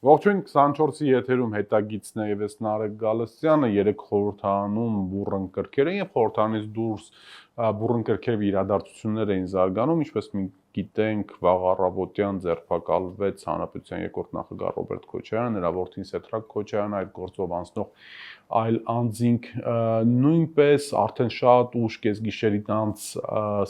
Ողջույն 24-ի եթերում հետագիծն է ես Նարեկ Գալստյանը, 3 խորհրդանում բուռն կրքեր են եւ խորհրդանից դուրս բուռն կրքերով իրադարձություններ էին զարգանում, ինչպես գիտենք, վաղ առավոտյան ձերբակալվեց Հանրապետության երկրորդ նախագահ Ռոբերտ Քոչարյանը, նրա որդին Սեդրակ Քոչարյանը, այդ գործով անցնող այլ անձինք նույնպես արդեն շատ ուշ կեսգիշերից անց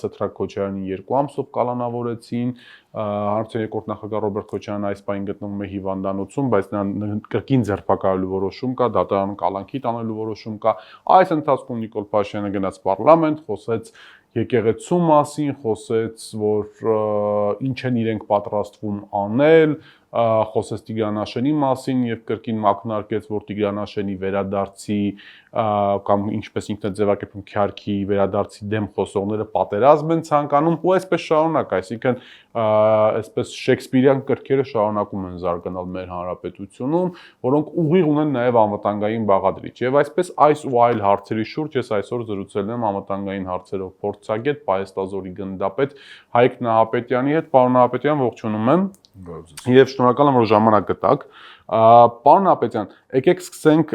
Սեդրակ Քոչարյանին 2 ամսով կալանավորեցին, Հանրապետության երկրորդ նախագահ Ռոբերտ Քոչարյանը այս պահին գտնվում է հիվանդանոցում, բայց նրան կրկին ձերբակալելու որոշում կա, դատարան կալանքի տանելու որոշում կա։ Այս ընթացքում Նիկոլ Փաշինյանը գնաց պարլամենտ, խոսեց եկեղեցու մասին, խոսեց, որ ինչ են իրենք պատրաստվում անել, խոսեց Տիգրան մասին եւ կրկին մակնարկեց, որ Տիգրան վերադարձի կամ ինչպես ինքն է ձևակերպում քյարքի վերադարձի դեմ խոսողները պատերազմ են ցանկանում ու այսպես շարունակ, այսինքն այսպես շեքսպիրյան կրքերը շարունակում են զարգանալ մեր հանրապետությունում, որոնք ուղիղ ունեն նաեւ անվտանգային բաղադրիչ։ Եվ այսպես այս ու այլ հարցերի շուրջ ես այսօր զրուցել եմ անվտանգային հարցերով փորձագետ, Պայեստազորի գնդապետ Հայկ Նահապետյանի հետ։ Պարոն Նահապետյան, ողջունում եմ։ Եվ շնորհակալ եմ, որ ժամանակ գտաք։ Պարոն Նահապետյան, եկեք սկսենք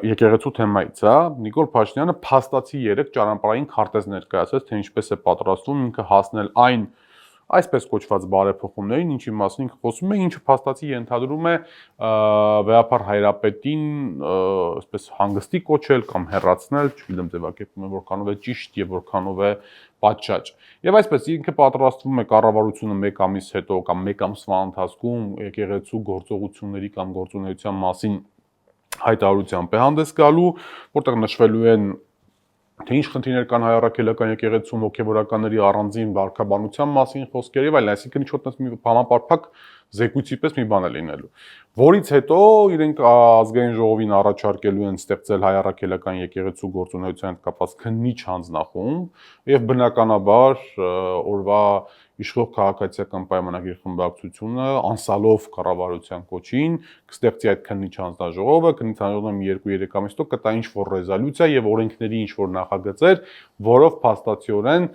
եկեղեցու թեմայից, հա։ Նիկոլ Փաշինյանը փաստացի 3 ճանապարհային քարտեզ ներկայացրեց, թե ինչպես է պատրաստվում ինքը հասնել այն այսպես կոչված բարեփոխումներին, ինչի մասին ինքը խոսում է, ինչը փաստացի ենթադրում է վեհապար Հայրապետին այսպես հանգստի կոչել կամ հեռացնել, չգիտեմ ձևակերպում եմ որքանով է ճիշտ եւ որքանով է պատշաճ։ Եվ այսպես ինքը պատրաստվում է կառավարությունը 1 ամիս հետո կամ 1 ամսվա ընթացքում եկեղեցու գործողությունների կամ գործունեության մասին հայտարարությամբ է հանդես գալու, որտեղ նշվելու են թե ինչ խնդիրներ կան հայ առաքելական եկեղեցում, հոգևորականների առանձին վարքաբանության մասին խոսքեր եւ այլն, այսինքն ինչ-որ տես մի համապարփակ զեկույցի պես մի բան է լինելու, որից հետո իրենք ազգային ժողովին առաջարկելու են ստեղծել հայ առաքելական եկեղեցու գործունեության հետ կապված քննիչ հանձնախումբ եւ բնականաբար օրվա իշխող քաղաքացիական պայմանագրի խմբակցությունը անսալով կառավարության կոչին կստեղծի այդ քննիչ հանձնաժողովը, քննիչ հանձնաժողովը 2-3 ամիս հետո կտա ինչ-որ ռեզոլյուցիա եւ օրենքների ինչ-որ նախագծեր, որով փաստացիորեն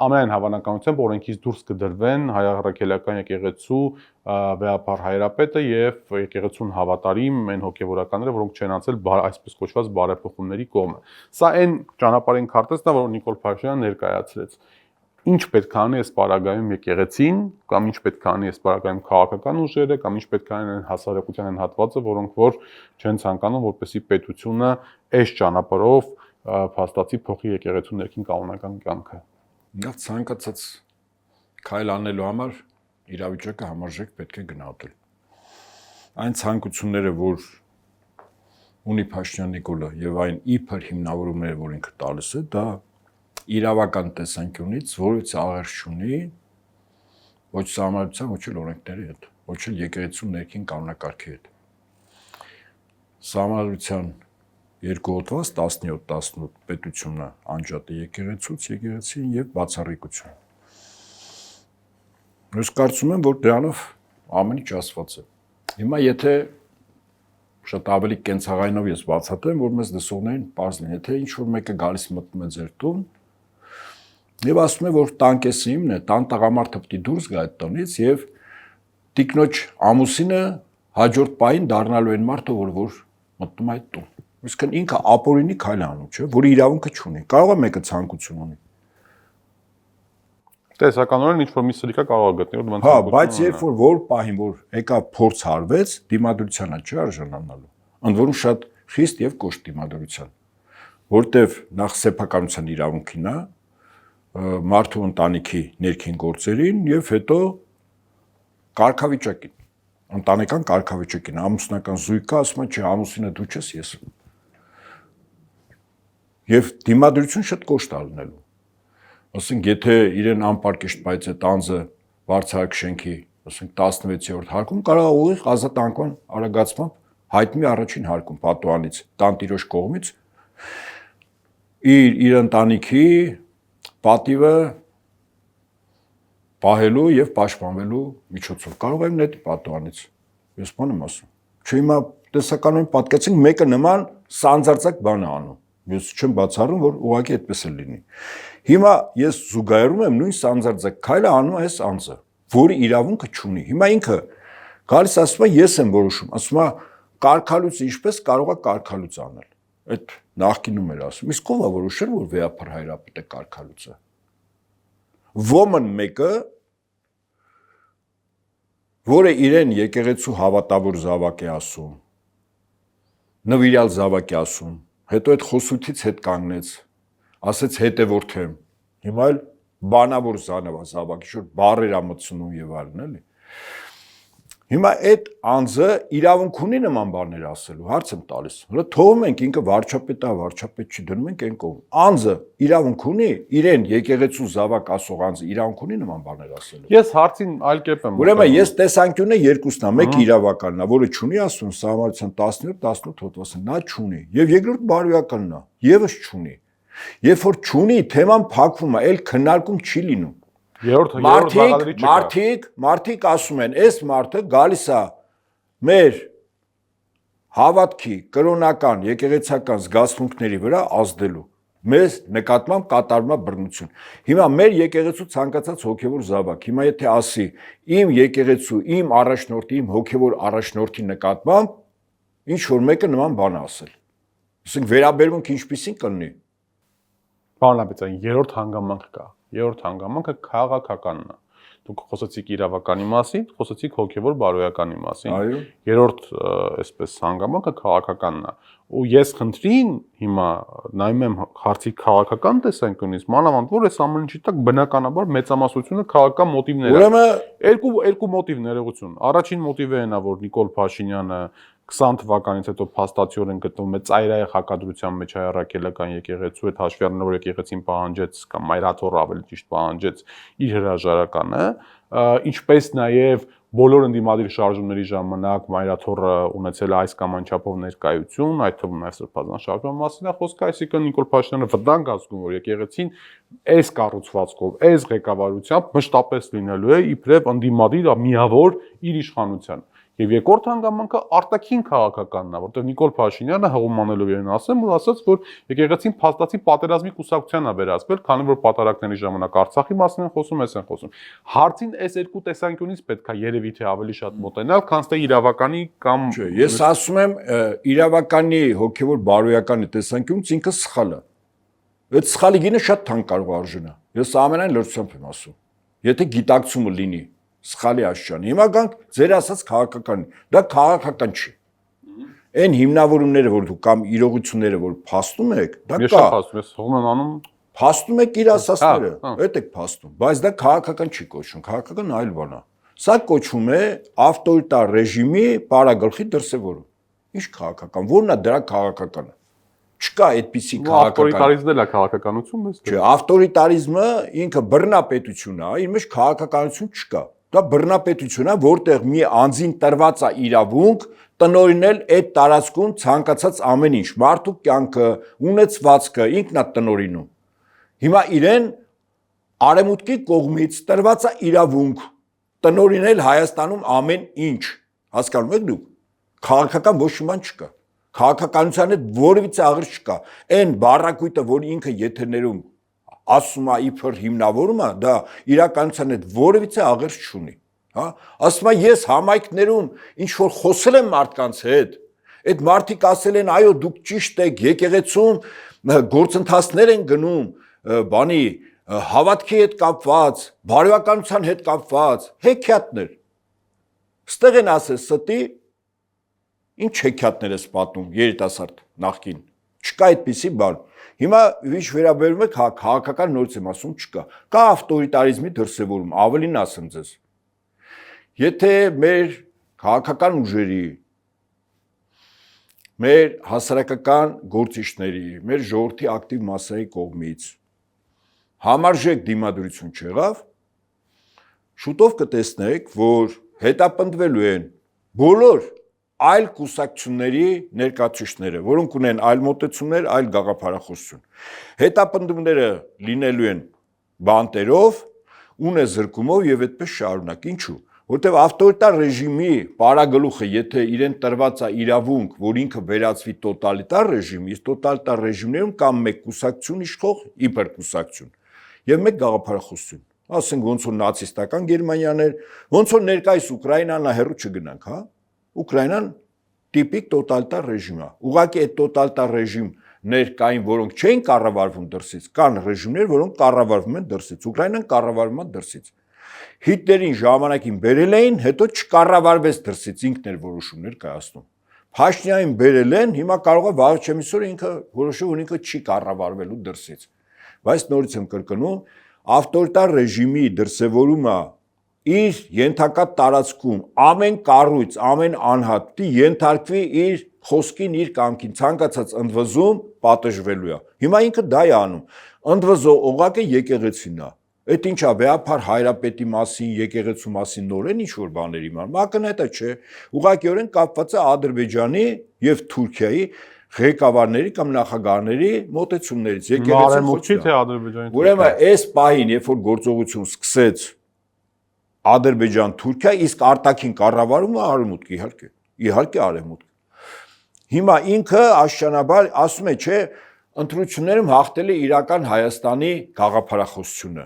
ամեն հավանականությամբ օրենքից դուրս կդրվեն հայ առաքելական եկեղեցու վեհապար Հայրապետը եւ եկեղեցուն հավատարիմ այն հոգեվորականները, որոնք չեն անցել այսպես կոչված բարեփոխումների կողմը։ Սա այն ճանապարհային քարտեզն է, որ Նիկոլ Փաշինյանը ներկայացրեց։ Ինչ պետք է անի այս պարագայում եկեղեցին, կամ ինչ պետք է անի այս պարագայում քաղաքական ուժերը, կամ ինչ պետք է անի հասարակության այն հատվածը, որոնք որ չեն ցանկանում, որպեսզի պետությունը այս ճանապարհով փաստացի փոխի եկեղեցու ներքին կանոնական կյանքը։ Դա ցանկացած քայլ անելու համար իրավիճակը համարժեք պետք է գնահատել։ Այն ցանկությունները, որ ունի Փաշինյան Նիկոլը եւ այն իբր հիմնավորումները, որ ինքը տալիս է, դա իրավական տեսանկյունից որից աղերս չունի ոչ սահմանության, ոչ էլ օրենքների հետ, ոչ էլ եկեղեցու ներքին կանոնակարգի հետ։ Սահմանության 2 հոդված 17-18 պետությունը անջատ է եկեղեցուց, եկեղեցին եւ բացառիկություն։ Ես կարծում եմ, որ դրանով ամեն ինչ ասված է։ Հիմա եթե շատ ավելի կենցաղայնով ես բացատրեմ, որ մեզ լսողներին պարզ լինի, եթե ինչ-որ մեկը գալիս մտնում է ձեր տուն եւ ասում է, որ տանկեսը իմն է, տան տղամարդը պետք է դուրս գա այդ տնից եւ տիկնոջ ամուսինը հաջորդ պահին դառնալու են մարդը, որ մտնում է այդ տուն։ Իսկն ինքը ապօրինի քայլ անում, չէ՞, որ իրավունքը չունի։ Կարող է մեկը ցանկություն ունի։ Տեսականորեն ինչ-որ մի սրիկա կարող է գտնի, որ հա, բայց երբ որ պահին որ եկա փորձ արվեց, դիմադրությանը չի արժանանալու։ Ընդ որում շատ խիստ եւ կոշտ դիմադրության, որտեվ նախ սեփականության իրավունքին է, մարդու ընտանիքի ներքին գործերին եւ հետո կարգավիճակին, ընտանեկան կարգավիճակին, ամուսնական զույգը ասում է, չէ, ամուսինը դու չես, ես։ Եվ դիմադրություն շատ կոշտ ալնելու։ Ասենք, եթե իրեն անպարկեշտ բայց այդ անձը բարձրակ շենքի, ասենք 16-րդ հարկում կարող է ուղիղ ազատանկման արագացմամբ հայտնի առաջին հարկում պատուհանից տանտիրոջ կողմից իր ընտանիքի պատիվը պահելու եւ պաշտպանվելու միջոցով կարող եմ նետի պատուհանից։ Ես բան եմ ասում։ Չէ, հիմա տեսականորեն պատկեցինք մեկը նման սանձարձակ բան է անում։ Ես չեմ բացառում, որ ուղղակի այդպես է լինի։ Հիմա ես զուգահեռում եմ նույն սանձարձակ քայլը անում այս անձը, որի իրավունքը չունի։ Հիմա ինքը Գալիս ասում է ես եմ որոշում, ասում է կարգալուց ինչպես կարող է կարգալուց անել։ Այդ նախկինում էր ասում, իսկ ով է որոշել, որ վեհափառ հայրապետ է կարգալուծը։ Ոմն մեկը, որը իրեն եկեղեցու հավատավոր զավակ է ասում, նվիրյալ զավակ է ասում, հետո այդ խոսությունից հետ կանգնեց, ասեց հետևորդ եմ, հիմա էլ բանավոր զավակ, ինչ-որ բառեր ա մտցնում եւ այլն, էլի։ Հիմա այդ անձը իրավունք ունի նման բաներ ասելու, հարց եմ տալիս։ Հələ թողում ենք ինքը վարչապետ է, վարչապետ չի, դնում ենք այն կողմ։ Անձը իրավունք ունի, իրեն եկեղեցու զավակ ասող անձը իրավունք ունի նման բաներ ասելու։ Ես հարցին այլ կերպ եմ։ Ուրեմն ես տեսանկյունը երկուսն է, մեկը իրավականն է, որը չունի ասում Սամարության 17-18 հոդվածը, նա չունի, եւ երկրորդ բարոյականն է, եւս չունի։ Երբ որ չունի, թեման փակվում է, այլ քննարկում չի լինում։ Մարդիկ ասում են, այս մարդը գալիս է մեր հավատքի կրոնական, եկեղեցական զգացմունքների վրա ազդելու, մեզ նկատմամբ կատարում է բռնություն։ Հիմա մեր եկեղեցու ցանկացած հոգևոր զավակ, հիմա եթե ասի իմ եկեղեցու, իմ առաջնորդի, իմ հոգևոր առաջնորդի նկատմամբ ինչ որ մեկը նման բան ասել։ Ասենք վերաբերմունք ինչպիսին կլինի։ Բանալաբեցան, երրորդ հանգամանք կա։ Երրորդ հանգամանքը քաղաքականն է։ Դուք խոսեցիք իրավականի մասին, խոսեցիք հոգևոր բարոյականի մասին։ Այո։ Երրորդ, այսպես հանգամանքը քաղաքականն է։ Ու ես խնդրին հիմա նայում եմ հարցի քաղաքական տեսանկյունից, մանավանդ որ այս ամեն ինչի տակ բնականաբար մեծամասնությունը քաղաքական մոտիվներ է։ Ուրեմն երկու մոտիվ ներողություն։ Առաջին մոտիվը այն է, որ Նիկոլ Փաշինյանը 20 թվականից հետո փաստացիորեն գտնվում է ծայրահեղ հակադրության մեջ հայ-առաքելական եկեղեցու հետ հաշվի առնելով որ եկեղեցին պահանջեց կամ Մայրաթորը ավելի ճիշտ պահանջեց իր հրաժարականը, ինչպես նաև բոլոր ընդդիմադիր շարժումների ժամանակ Մայրաթորը ունեցել է այս կամ այն չափով ներկայություն, այդ թվում նաև Սրբազան շարժման մասին է խոսքը, այսինքն Նիկոլ Փաշինյանը վտանգ ասում որ եկեղեցին այս կառուցվածքով, այս ղեկավարությամբ մշտապես լինելու է իբրև ընդդիմադիր միավոր իր իշխանության։ Եվ երկրորդ հանգամանքը արտաքին քաղաքականն է, որտեղ Նիկոլ Փաշինյանը հղումանելով իրեն ասեմ, որ ասաց, որ եկեղեցին փաստացի պատերազմի կուսակցության է վերածվել, քանի որ պատարակների ժամանակ Արցախի մասին են խոսում, այս են խոսում։ Հարցին այս երկու տեսանկյունից պետք է երևի թե ավելի շատ մոտենալ, քան թե իրավականի կամ Ես ասում եմ, իրավականի հոգևոր բարոյականի տեսանկյունից ինքը սխալ է։ Այդ սխալի գինը շատ թանկ կարող է արժանա։ Ես ամենայն լրջությամբ եմ ասում։ Եթե գիտակցումը լինի սխալի աշճան։ Հիմա գանք ձեր ասած քաղաքական, դա քաղաքական չի։ Այն հիմնավորումները, որ դուք կամ իրողությունները, որ փաստում եք, դա կա։ Ես շատ փաստում, ես հողում եմ անում։ Փաստում եք իր ասածները, այդ եք փաստում, բայց դա քաղաքական չի կոչվում, քաղաքական այլ բան է։ Սա կոչվում է ավտորիտար ռեժիմի պարագլխի դրսևորում։ Ինչ քաղաքական, որն է դրա քաղաքականը։ Չկա այդպիսի քաղաքական։ Ավտորիտարիզմն է քաղաքականություն, մեզ։ Չէ, ավտորիտարիզմը ինքը բռնապետություն է, իր մեջ քաղաքականություն չկա։ Դա բռնապետություն է, որտեղ մի անձին տրված է իրավունք տնօրինել այդ տարածքում ցանկացած ամեն ինչ, մարդու կյանքը, ունեցվածքը ինքն է տնօրինում։ Հիմա իրեն արևմուտքի կողմից տրված է իրավունք տնօրինել Հայաստանում ամեն ինչ։ Հասկանում եք դուք։ Քաղաքական ոչ մի բան չկա։ Քաղաքականության հետ որևիցե աղերս չկա։ Այն բառակույտը, որ ինքը եթերներում ասում է իբր հիմնավորում է, դա իրականության հետ որևիցե աղերս չունի, հա? Ասում է ես համայնքներում ինչ որ խոսել եմ մարդկանց հետ, այդ մարդիկ ասել են, այո, դուք ճիշտ եք, եկեղեցում գործընթացներ են գնում, բանի հավատքի հետ կապված, բարոյականության հետ կապված, հեքիաթներ։ Ստեղ են ասել ստի, ինչ հեքիաթներ ես պատում երիտասարդ նախկին։ Չկա այդպիսի բան։ Հիմա ինչ վերաբերում է քաղաքական նորից եմ ասում չկա։ Կա ավտորիտարիզմի դրսևորում, ավելին ասեմ ձեզ։ Եթե մեր քաղաքական ուժերի, մեր հասարակական գործիչների, մեր ժողովրդի ակտիվ մասսայի կողմից համարժեք դիմադրություն չեղավ, շուտով կտեսնեք, որ հետապնդվելու են բոլոր այլ կուսակցությունների ներկայացուցիչները, որոնք ունեն այլ մոտեցումներ, այլ գաղափարախոսություն։ Հետապնդումները լինելու են բանտերով, ունեզրկումով եւ այդպես շարունակ։ Ինչու՞։ Որտեւ ավտորիտար ռեժիմի պարագլուխը, եթե իրեն տրված է իրավունք, որ ինքը վերածվի տոտալիտար ռեժիմի, իսկ տոտալիտար ռեժիմներում կամ մեկ կուսակցություն իշխող, իբր կուսակցություն եւ մեկ գաղափարախոսություն։ ասենք ոնց որ նացիստական Գերմանիան էր, ոնց որ ներկայիս Ուկրաինան հեռու չգնանք, հա։ Ուկրաինան տիպիկ տոտալիտար ռեժիմ է։ Ուղղակի այդ տոտալիտար ռեժիմ ներկային, որոնք չէին կառավարվում դրսից, կան ռեժիմներ, որոնք կառավարվում են դրսից։ Ուկրաինան կառավարվում է դրսից։ Հիտլերին ժամանակին բերել էին, հետո չկառավարվեց դրսից, ինքն էր որոշումներ կայացնում։ Փաշինյանին բերել են, հիմա կարող է վաղ չեմ իսօր ինքը որոշում, որ ինքը չի կառավարվելու դրսից։ Բայց նորից եմ կրկնում, ավտորիտար ռեժիմի դրսևորումը իր ենթակա տարածքում ամեն կառույց, ամեն անհատ պիտի ենթարկվի իր խոսքին, իր կամքին, ցանկացած ընդվզում պատժվելու է։ Հիմա ինքը դա է անում։ Ընդվզող օղակը եկեղեցին է։ Այդ ինչա վեհապար հայրապետի մասին, եկեղեցու մասին նորեն ինչ-որ բաներ իմանում։ Ակնհայտ է, չէ։ Ուղղակիորեն կապված է Ադրբեջանի եւ Թուրքիայի ղեկավարների կամ նախագահների մոտեցումներից, եկեղեցու Մարմուտի թե Ադրբեջանի։ Ուրեմն այս պահին, երբ որ գործողություն սկսեց Ադրբեջան-Թուրքիա, իսկ արտաքին կառավարումը արևմուտք, իհարկե արևմուտք։ Հիմա ինքը աշճանաբար ասում է, չէ, ընտրություններում հաղթել է իրական Հայաստանի գաղափարախոսությունը։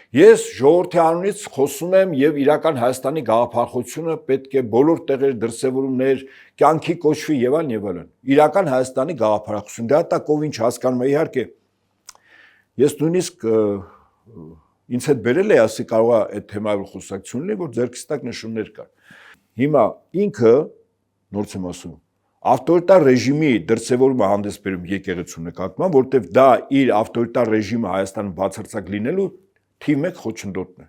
Ես ժողովրդի անունից խոսում եմ եւ իրական Հայաստանի գաղափարախոսությունը պետք է բոլոր տեղերի դրսևորումներ, կյանքի կոչվի եւ այլն եւ այլն։ Իրական Հայաստանի գաղափարախոսություն, դա տակով ինչ հասկանում է, իհարկե։ Ես նույնիսկ ինձ հետ բերել է, ասի կարող է այդ թեմայով խոսակցություն լինի, որ ձերքից տակ նշումներ կար։ Հիմա ինքը նորից եմ ասում, ավտորիտար ռեժիմի դրսևորումը հանդես բերում եկեղեցու նկատմամբ, որտեղ դա իր ավտորիտար ռեժիմը Հայաստանում բացարձակ լինելու թիվ 1 խոչընդոտն է։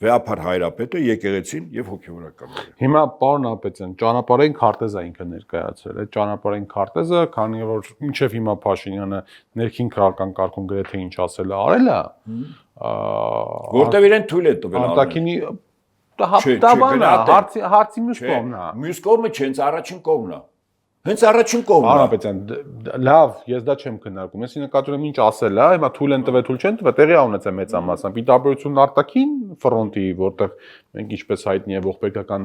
Վեհապար հայրապետը, եկեղեցին եւ հոգեվորականները։ Հիմա պարոն Ապետյան, ճանապարհային քարտեզը ինքը ներկայացրել է։ Ճանապարհային քարտեզը, քանի որ մինչև հիմա Փաշինյանը ներքին քաղաքական կարգում գրեթե ինչ ասել է, արել է, որտեղ իրեն թույլ է տվել արտաքինի դա բան է, հարցի մյուս կողմն է։ Մյուս կողմը չէ, հենց առաջին կողմն է։ Հենց առաջին կողմն է։ Արաբեջան, լավ, ես դա չեմ քննարկում։ Ես նկատում եմ ինչ ասել է, հիմա թույլ են տվել, թույլ չեն տվել, տեղի ունեցել մեծամասամբ։ Պիտաբերությունն արտաքին ֆրոնտի, որտեղ մենք ինչպես հայտնի է ողբերգական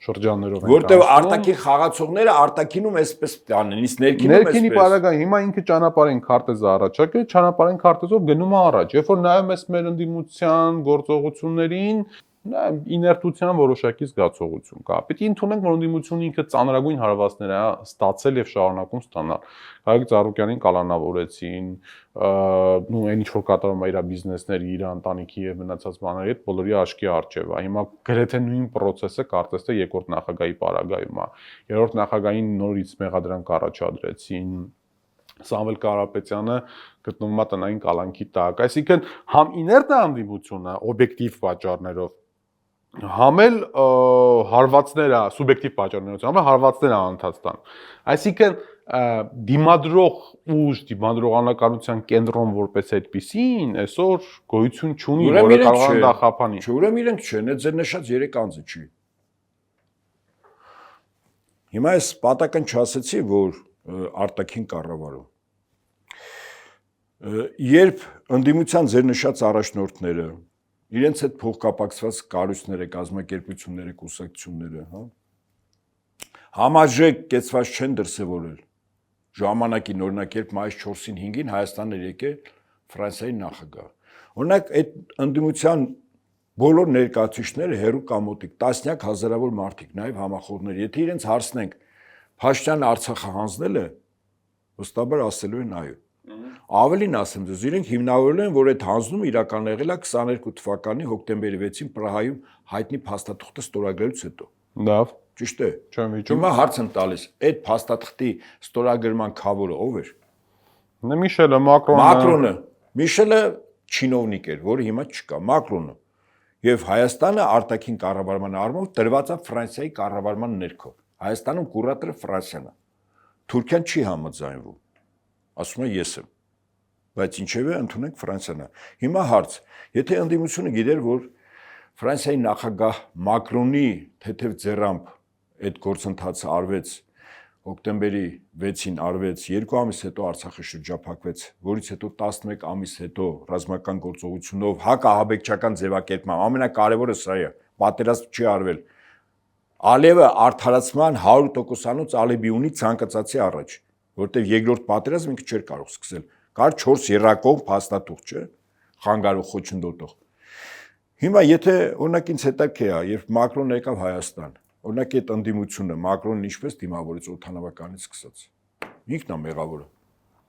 շրջաններով ենք։ Որտեղ արտաքին խաղացողները արտաքինում էսպես անեն, իսկ ներքինում էսպես։ Ներքինի պարագան, հիմա ինքը ճանապարհային քարտեզը առաջարկել, ճանապարհային քարտեզով գնում է առաջ։ Երբ որ նայում ես մեր ընդդիմության գործողություններին, իներտության որոշակի զգացողություն կա։ Պետք է ընդունենք, որ ընդդիմությունը ինքը ծանրագույն հարվածներ է ստացել եւ շարունակում ստանալ։ Գագիկ Ծառուկյանին կալանավորեցին, նու այն ինչ որ կատարում է իր բիզնեսների, իր ընտանիքի եւ մնացած բաների հետ բոլորի աչքի առջեւ է։ Հիմա գրեթե նույն process-ը կարծես թե երկրորդ նախագահի պարագայում է։ Երրորդ նախագահին նորից մեղադրանք առաջադրեցին։ Սամվել Կարապետյանը գտնվում է տնային կալանքի տակ։ Այսինքն համ իներտ է անդիմությունը օբյեկտիվ պատճառներով, համ էլ հարվածները, սուբյեկտիվ պատճառներով, համ էլ հարվածները անընդհատ տան։ Այսինքն դիմադրող ուժ, դիմադրողանականության կենտրոն որպես այդպեսին այսօր գոյություն չունի, որը կարող է դա խափանի։ Չէ, ուրեմն իրենք չեն, այդ ձեր նշած 3 անձը չի։ Հիմա ես պատական չասեցի, որ արտաքին կառավարում։ Երբ ընդդիմության ձեր նշած առաջնորդները, իրենց այդ փոխկապակցված կառույցները, կազմակերպությունները, կուսակցությունները, հա, համաժեք կեցված չեն դրսևորել։ Ժամանակին օրինակ երբ մայիս 4-ին 5-ին Հայաստան էր եկել Ֆրանսիայի նախագահ։ Օրինակ այդ ընդդիմության բոլոր ներկայացուցիչները հերու կամոտիկ, տասնյակ հազարավոր մարդիկ, նաև համախոհներ, եթե իրենց հարցնենք Փաշինյանը Արցախը հանձնել է, վստահաբար ասելու են այո։ Ավելին ասեմ ձեզ, իրենք հիմնավորել են, որ այդ հանձնումը իրական եղել է 22 թվականի հոկտեմբերի 6-ին Պրահայում հայտնի փաստաթուղթը ստորագրելուց հետո։ Լավ, ճիշտ է։ չեմ վիճում։ Հիմա հարց եմ տալիս, այդ փաստաթղթի ստորագրման քավորը ով էր։ Միշելը, Մակրոնը։ Միշելը չինովնիկ էր, որը հիմա չկա, Մակրոնը։ Եվ Հայաստանը արտաքին կառավարման առումով տրված է Ֆրանսիայի կառավարման ներքո։ Հայաստանում կուրատորը Ֆրանսիան է։ Թուրքիան չի համաձայնվում։ Ասում է ես եմ։ Բայց ինչևէ ընդունենք Ֆրանսիան է։ Հիմա հարց, եթե ընդդիմությունը գիտեր, որ Ֆրանսիայի նախագահ Մակրոնի թեթև ձեռամբ այդ գործընթացը արվեց հոկտեմբերի 6-ին արվեց, 2 ամիս հետո Արցախը շրջափակվեց, որից հետո 11 ամիս հետո ռազմական գործողությունով հակահաբեկչական ձևակերպման, ամենակարևորը սա է, պատերազմ չի արվել։ Ալիևը արդարացման 100%-անոց ալիբի ունի ցանկացածի առաջ, որտեղ երկրորդ պատերազմ ինքը չէր կարող սկսել։ Կար 4 երրակողմ փաստաթուղթ, չէ՞, խանգարող խոչընդոտող։ Հիմա եթե օրինակ ինձ հետաքրքիր է, երբ Մակրոնը եկավ Հայաստան, օրինակ այդ ընդդիմությունը Մակրոնն ինչպես դիմավորեց օդանավականից սկսած։ Ինքն է մեղավորը։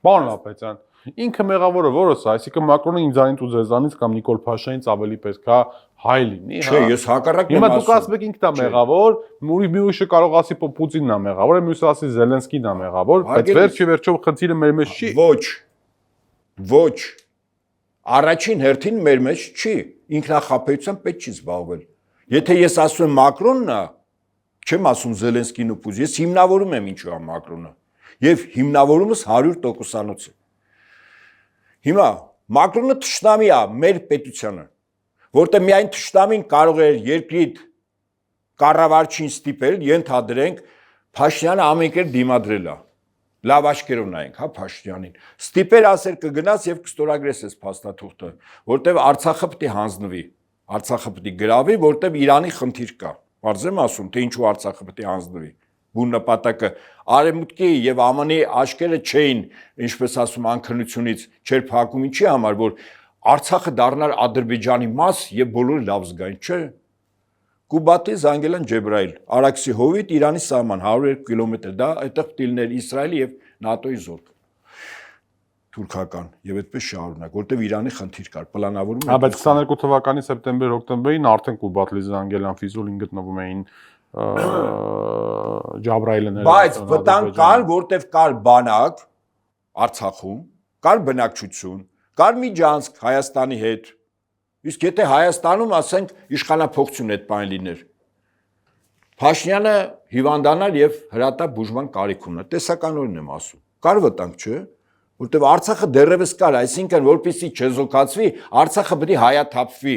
Պարոն Ապետյան, ինքը մեղավորը որս է, այսինքն Մակրոնը ինձանից ու ձեզանից կամ Նիկոլ Փաշինյանից ավելի պետք է հայ լինի, Չէ, ես հակառակն եմ ասում։ Հիմա դուք ասում եք ինքն է մեղավոր, մի ուրիշը կարող ասի Պուտինն է մեղավոր, մյուսը ասի Զելենսկին է մեղավոր, բայց վերջի խնդիրը մեր մեջ չի։ Ոչ։ Առաջին հերթին մեր մեջ չի, ինքնախապեյությամբ պետք չի զբաղվել։ Եթե ես ասում եմ Մակրոնն է, չեմ ասում Զելենսկին ու Պուտին, ես հիմնավորում եմ ինչու է Մակրոնը։ Եվ հիմնավորումս 100%-անոց է։ Հիմա Մակրոնը թշնամի է մեր պետությանը, որտեղ միայն թշնամին կարող է երկրի կառավարչին ստիպել, ենթադրենք Փաշինյանը ամեն կերպ դիմադրել է։ Լավ աշկերով նայենք, հա Փաշինյանին։ Ստիպեր ասեր կգնաս եւ կստորագրես այս փաստաթուղթը, որտեղ Արցախը պետք է հանձնվի, Արցախը պետք է գրավի, որտեղ Իրանի խնդիր կա։ Բարձ եմ ասում, թե ինչու Արցախը պետք է հանձնվի։ Բուն նպատակը Արևմուտքի եւ ԱՄՆ-ի աշկերը չէին, ինչպես ասում, անքնությունից չէր փակում ինչի համար, որ Արցախը դառնար Ադրբեջանի մաս եւ բոլորը լավ զգային, չէ։ Կուբատի Զանգելան Ջեբրայիլ, Արաքսի հովիտ Իրանի սահման 102 կիլոմետր, դա այդտեղ տիլներ Իսրայելի եւ ՆԱՏՕ-ի զորք։ Թուրքական եւ այդպես շարունակ, որտեղ Իրանի խնդիր կար, պլանավորում էր։ Բայց 22 թվականի սեպտեմբեր-օկտեմբերին արդեն Կուբատլի Զանգելան Ֆիզուլին գտնվում էին Ջաբրայիլները։ Բայց վտանգ կար, որտեղ կար բանակ Արցախում, կար բնակչություն, կար միջանցք Հայաստանի հետ։ Իսկ եթե Հայաստանում, ասենք, իշխանափոխություն այդ բան լիներ, Փաշինյանը հիվանդանար եւ հրատապ բուժման կարիք ուներ, տեսականորեն եմ ասում։ Կար վտանգ, չէ՞, որտեղ Արցախը դեռևս կար, այսինքն որպեսզի չեզոքացվի, Արցախը պետք է հայաթափվի։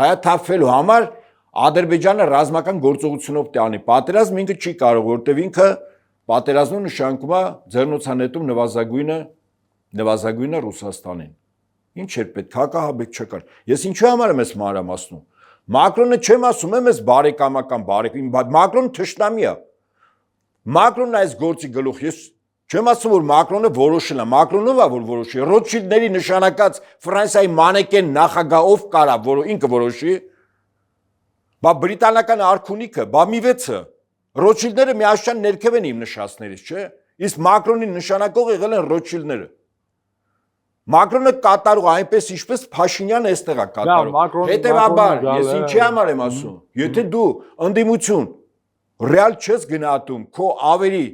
Հայաթափվելու համար Ադրբեջանը ռազմական գործողությունով տանի։ Պատերազմ ինքը չի կարող, որտեղ ինքը պատերազմը նշանակում է ձեռնոցանետում նվազագույնը Ռուսաստանին։ Ինչ էր պետք, հակահաբեկ չկար։ Ես ինչու համար եմ ես մանրամասնում։ Մակրոնը չեմ ասում, եմ ես բարեկամական, Մակրոնը թշնամի է։ Մակրոնն այս գործի գլուխ, ես չեմ ասում, որ Մակրոնը որոշել է, Մակրոնով է, որ որոշի։ Ռոթշիլդների նշանակած Ֆրանսիայի մանեկեն նախագահով կարա, որ ինքը որոշի։ Բա բրիտանական արքունիքը, բա մի վեցը։ Ռոթշիլդները միաշան ներքև են իմ նշածներից, չէ՞։ Իսկ Մակրոնի նշանակող եղել են Ռոթշիլդները։ Մակրոնը կատարող այնպես ինչպես Փաշինյանը այստեղ է կատարող։ Հետևաբար, ես ինչի համար եմ ասում, եթե դու ընդդիմություն ռեալ չես գնահատում, քո ավերի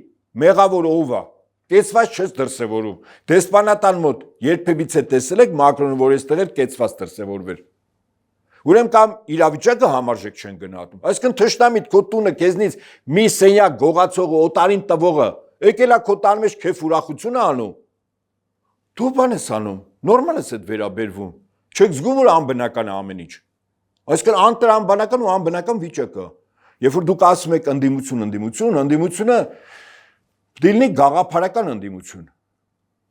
մեղավոր ով է, կեցված չես դրսևորում։ Դեսպանատան մոտ երբևիցե տեսել եք Մակրոնը, որ այստեղ էլ կեցված դրսևորվեր։ Ուրեմն կամ իրավիճակը համարժեք չեն գնահատում։ Այսինքն թշնամիդ քո տունը քեզնից մի սենյակ գողացողը, օտարին տվողը, եկել է քո տան մեջ քեֆ ուրախություն անում։ Դու բան ես անում, նորմալ ես այդ վերաբերվում։ Չեք զգում, որ անբնական է ամեն ինչ։ Այսինքն անտրամաբանական ու անբնական վիճակ է։ Երբ որ դուք ասում եք ընդդիմությունը դիլնի գաղափարական ընդդիմություն։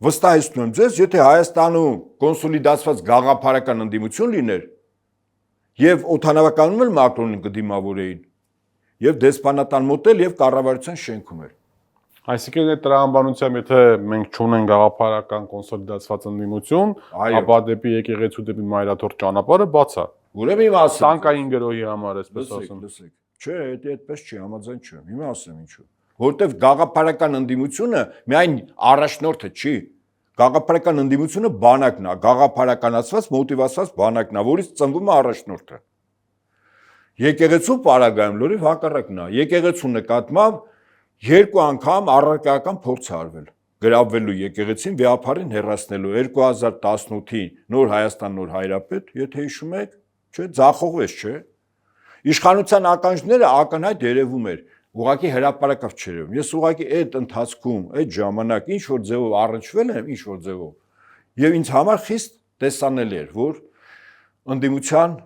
Վստահեցնում եմ ձեզ, եթե Հայաստանում կոնսոլիդացված գաղափարական ընդդիմություն լիներ, եւ օդանավականում էլ Մակրոնին կդիմավորեին, եւ դեսպանատան մոտ էլ եւ կառավարության շենքում էր։ Այսինքն այդ տրամաբանությամբ եթե մենք չունենք գաղափարական կոնսոլիդացված ընդդիմություն, ապա դեպի եկեղեցու դեպի մայրաթորթ ճանապարհը բաց է։ Ուրեմն իմ ասեմ, տանկային գրոհի համար, այսպես ասեմ։ Լսեք։ Չէ, դա այդպես չի, համաձայն չեմ։ Հիմա ասեմ ինչու։ Որտեվ գաղափարական ընդդիմությունը միայն առաջնորդը չի։ Գաղափարական ընդդիմությունը բանակն է, գաղափարականացված, մոտիվացված բանակն է, որից ծնվում է առաջնորդը։ Եկեղեցու պարագայում լուրջ հակառակն է։ Եկեղեցու նկատմամբ երկու անգամ առարկայական փորձ արվել։ Գրավվելու եկեղեցին վեհապարին հեռացնելու 2018-ի նոր Հայաստան նոր հայրապետ, եթե հիշում եք, չէ, ձախողվեց, չէ։ Իշխանության ականջները ակնհայտ երևում էր, ուղղակի հրապարակավ չէր։ Ես ուղղակի այդ ընթացքում, այդ ժամանակ ինչ որ ձևով առնչվել եմ, ինչ որ ձևով։ Եվ ինձ համար խիստ տեսանելի էր, որ ընդդիմության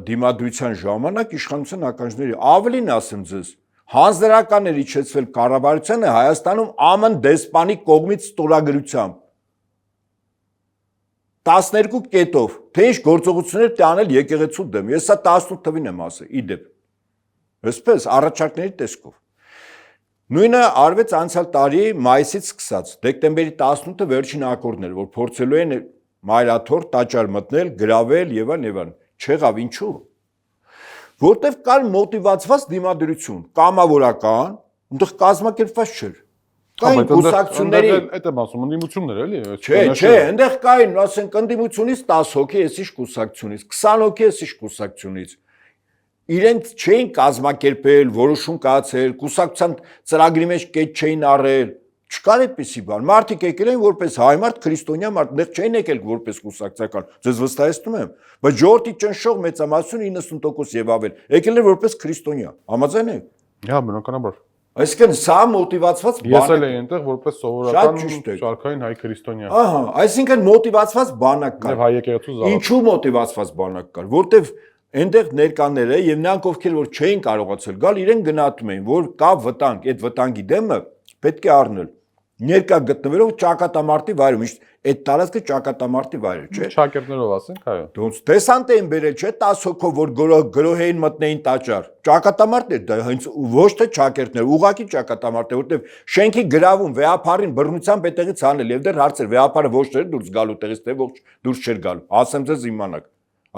դիմադրության ժամանակ իշխանության ականջները ավելին ասեմ ձեզ, հանձնարարական էր իջեցվել կառավարությանը Հայաստանում ԱՄՆ դեսպանի կողմից ստորագրությամբ 12 կետով, թե ինչ գործողություններ տանել եկեղեցու դեմ։ Ես սա 18 թվին եմ ասել, իդեպ։ Այսպես առաջարկների տեսքով։ Նույնը արվեց անցյալ տարի մայիսից սկսած, դեկտեմբերի 18-ը վերջին ակորդն էր, որ փորձելու են մայրաթոր տաճար մտնել, գրավել եւ այլն։ Չեղավ ինչու՞։ Որտեվ կար մոտիվացված դիմադրություն, կամավորական, այնտեղ կազմակերպված չէր։ Կային կուսակցությունների, այդ եմ ասում, ընդդիմություններ էլի։ Չէ, այնտեղ կային, ասենք, ընդդիմությունից 10 հոգի, էսիշ կուսակցությունից, 20 հոգի էսիշ կուսակցությունից։ Իրենք չէին կազմակերպել, որոշում կայացել, կուսակցության ծրագրի մեջ կետ չէին առել։ Չկար այդպիսի բան։ Մարդիկ եկել էին որպես հայ մարդ, քրիստոնյա մարդ, դեռ չէին եկել որպես կուսակցական։ Ձեզ վստահեցնում եմ։ Բայց ժողովրդի ճնշող մեծամասնությունը 90% եւ ավել եկել էր որպես քրիստոնյա։ Համաձայն եք։ Հա, բնականաբար։ Այսինքն սա մոտիվացված բան է։ Ես էլ էի այնտեղ որպես սովորական շարքային հայ քրիստոնյա։ Ահա, այսինքն մոտիվացված բանակ կար։ Եվ հայ եկեղեցու զավակ։ Ինչու մոտիվացված բանակ կար, որտեվ այնտեղ ներկաները եւ նրանք ովքեր որ չէին կարողացել գալ, իրեն գնահատում էին, որ կա վտանգ, այդ վտանգի դեմը պետք է առնել։ Ներկա գտնվելով ճակատամարտի վայրում, այդ տարածքը ճակատամարտի վայր է, չէ՞։ Շակերտներով ասենք, այո։ Դոնց դեսանտ էին բերել, չէ՞, 10 հոգով որ գրոհեին մտնեին տաճար։ Ճակատամարտ էր դա, հենց ոչ թե ճակերտներ, ուղակի ճակատամարտ է, որտեղ շենքի գրավում, վեհապարին բռնությամբ այդտեղից անել եւ դեռ հարցեր, վեհապարը ոչ թե դուրս գալու տեղից, թե ոչ դուրս չէր գալու։ Ասեմ ձեզ իմանաք։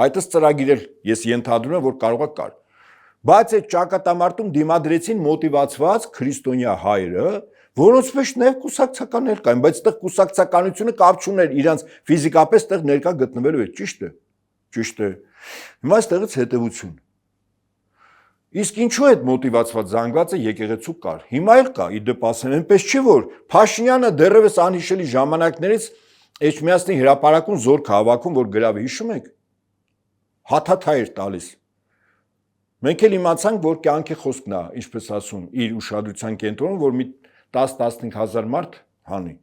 Այդպես ծրագիրել ես ենթադրում եմ, որ կարողա կար։ Բայց այդ ճակատամարտում դիմադրեցին մոտիվացված քրիստոնյա հայերը, որոնց մեջ նաև կուսակցականներ կային, բայց այդտեղ կուսակցականությունը կապ չուներ իրանց ֆիզիկապես այդտեղ ներկա գտնվելու հետ, ճիշտ է։ Ճիշտ է։ Հիմա այստեղից հետևություն։ Իսկ ինչու այդ մոտիվացված զանգվածը եկեղեցու կար։ Հիմա էլ կա, իդեպ ասեմ, այնպես չի որ Փաշինյանը դեռևս անհիշելի ժամանակներից Էջմիածնի հրապարակում զորք հավաքում, որ գրավի, հիշում եք։ Հաթաթա էր տալիս։ Մենք էլ իմացանք, որ կյանքի խոսքն է, ինչպես ասում, իր ուշադրության կենտրոնում, որ մի 10-15 հազար մարդ հանի։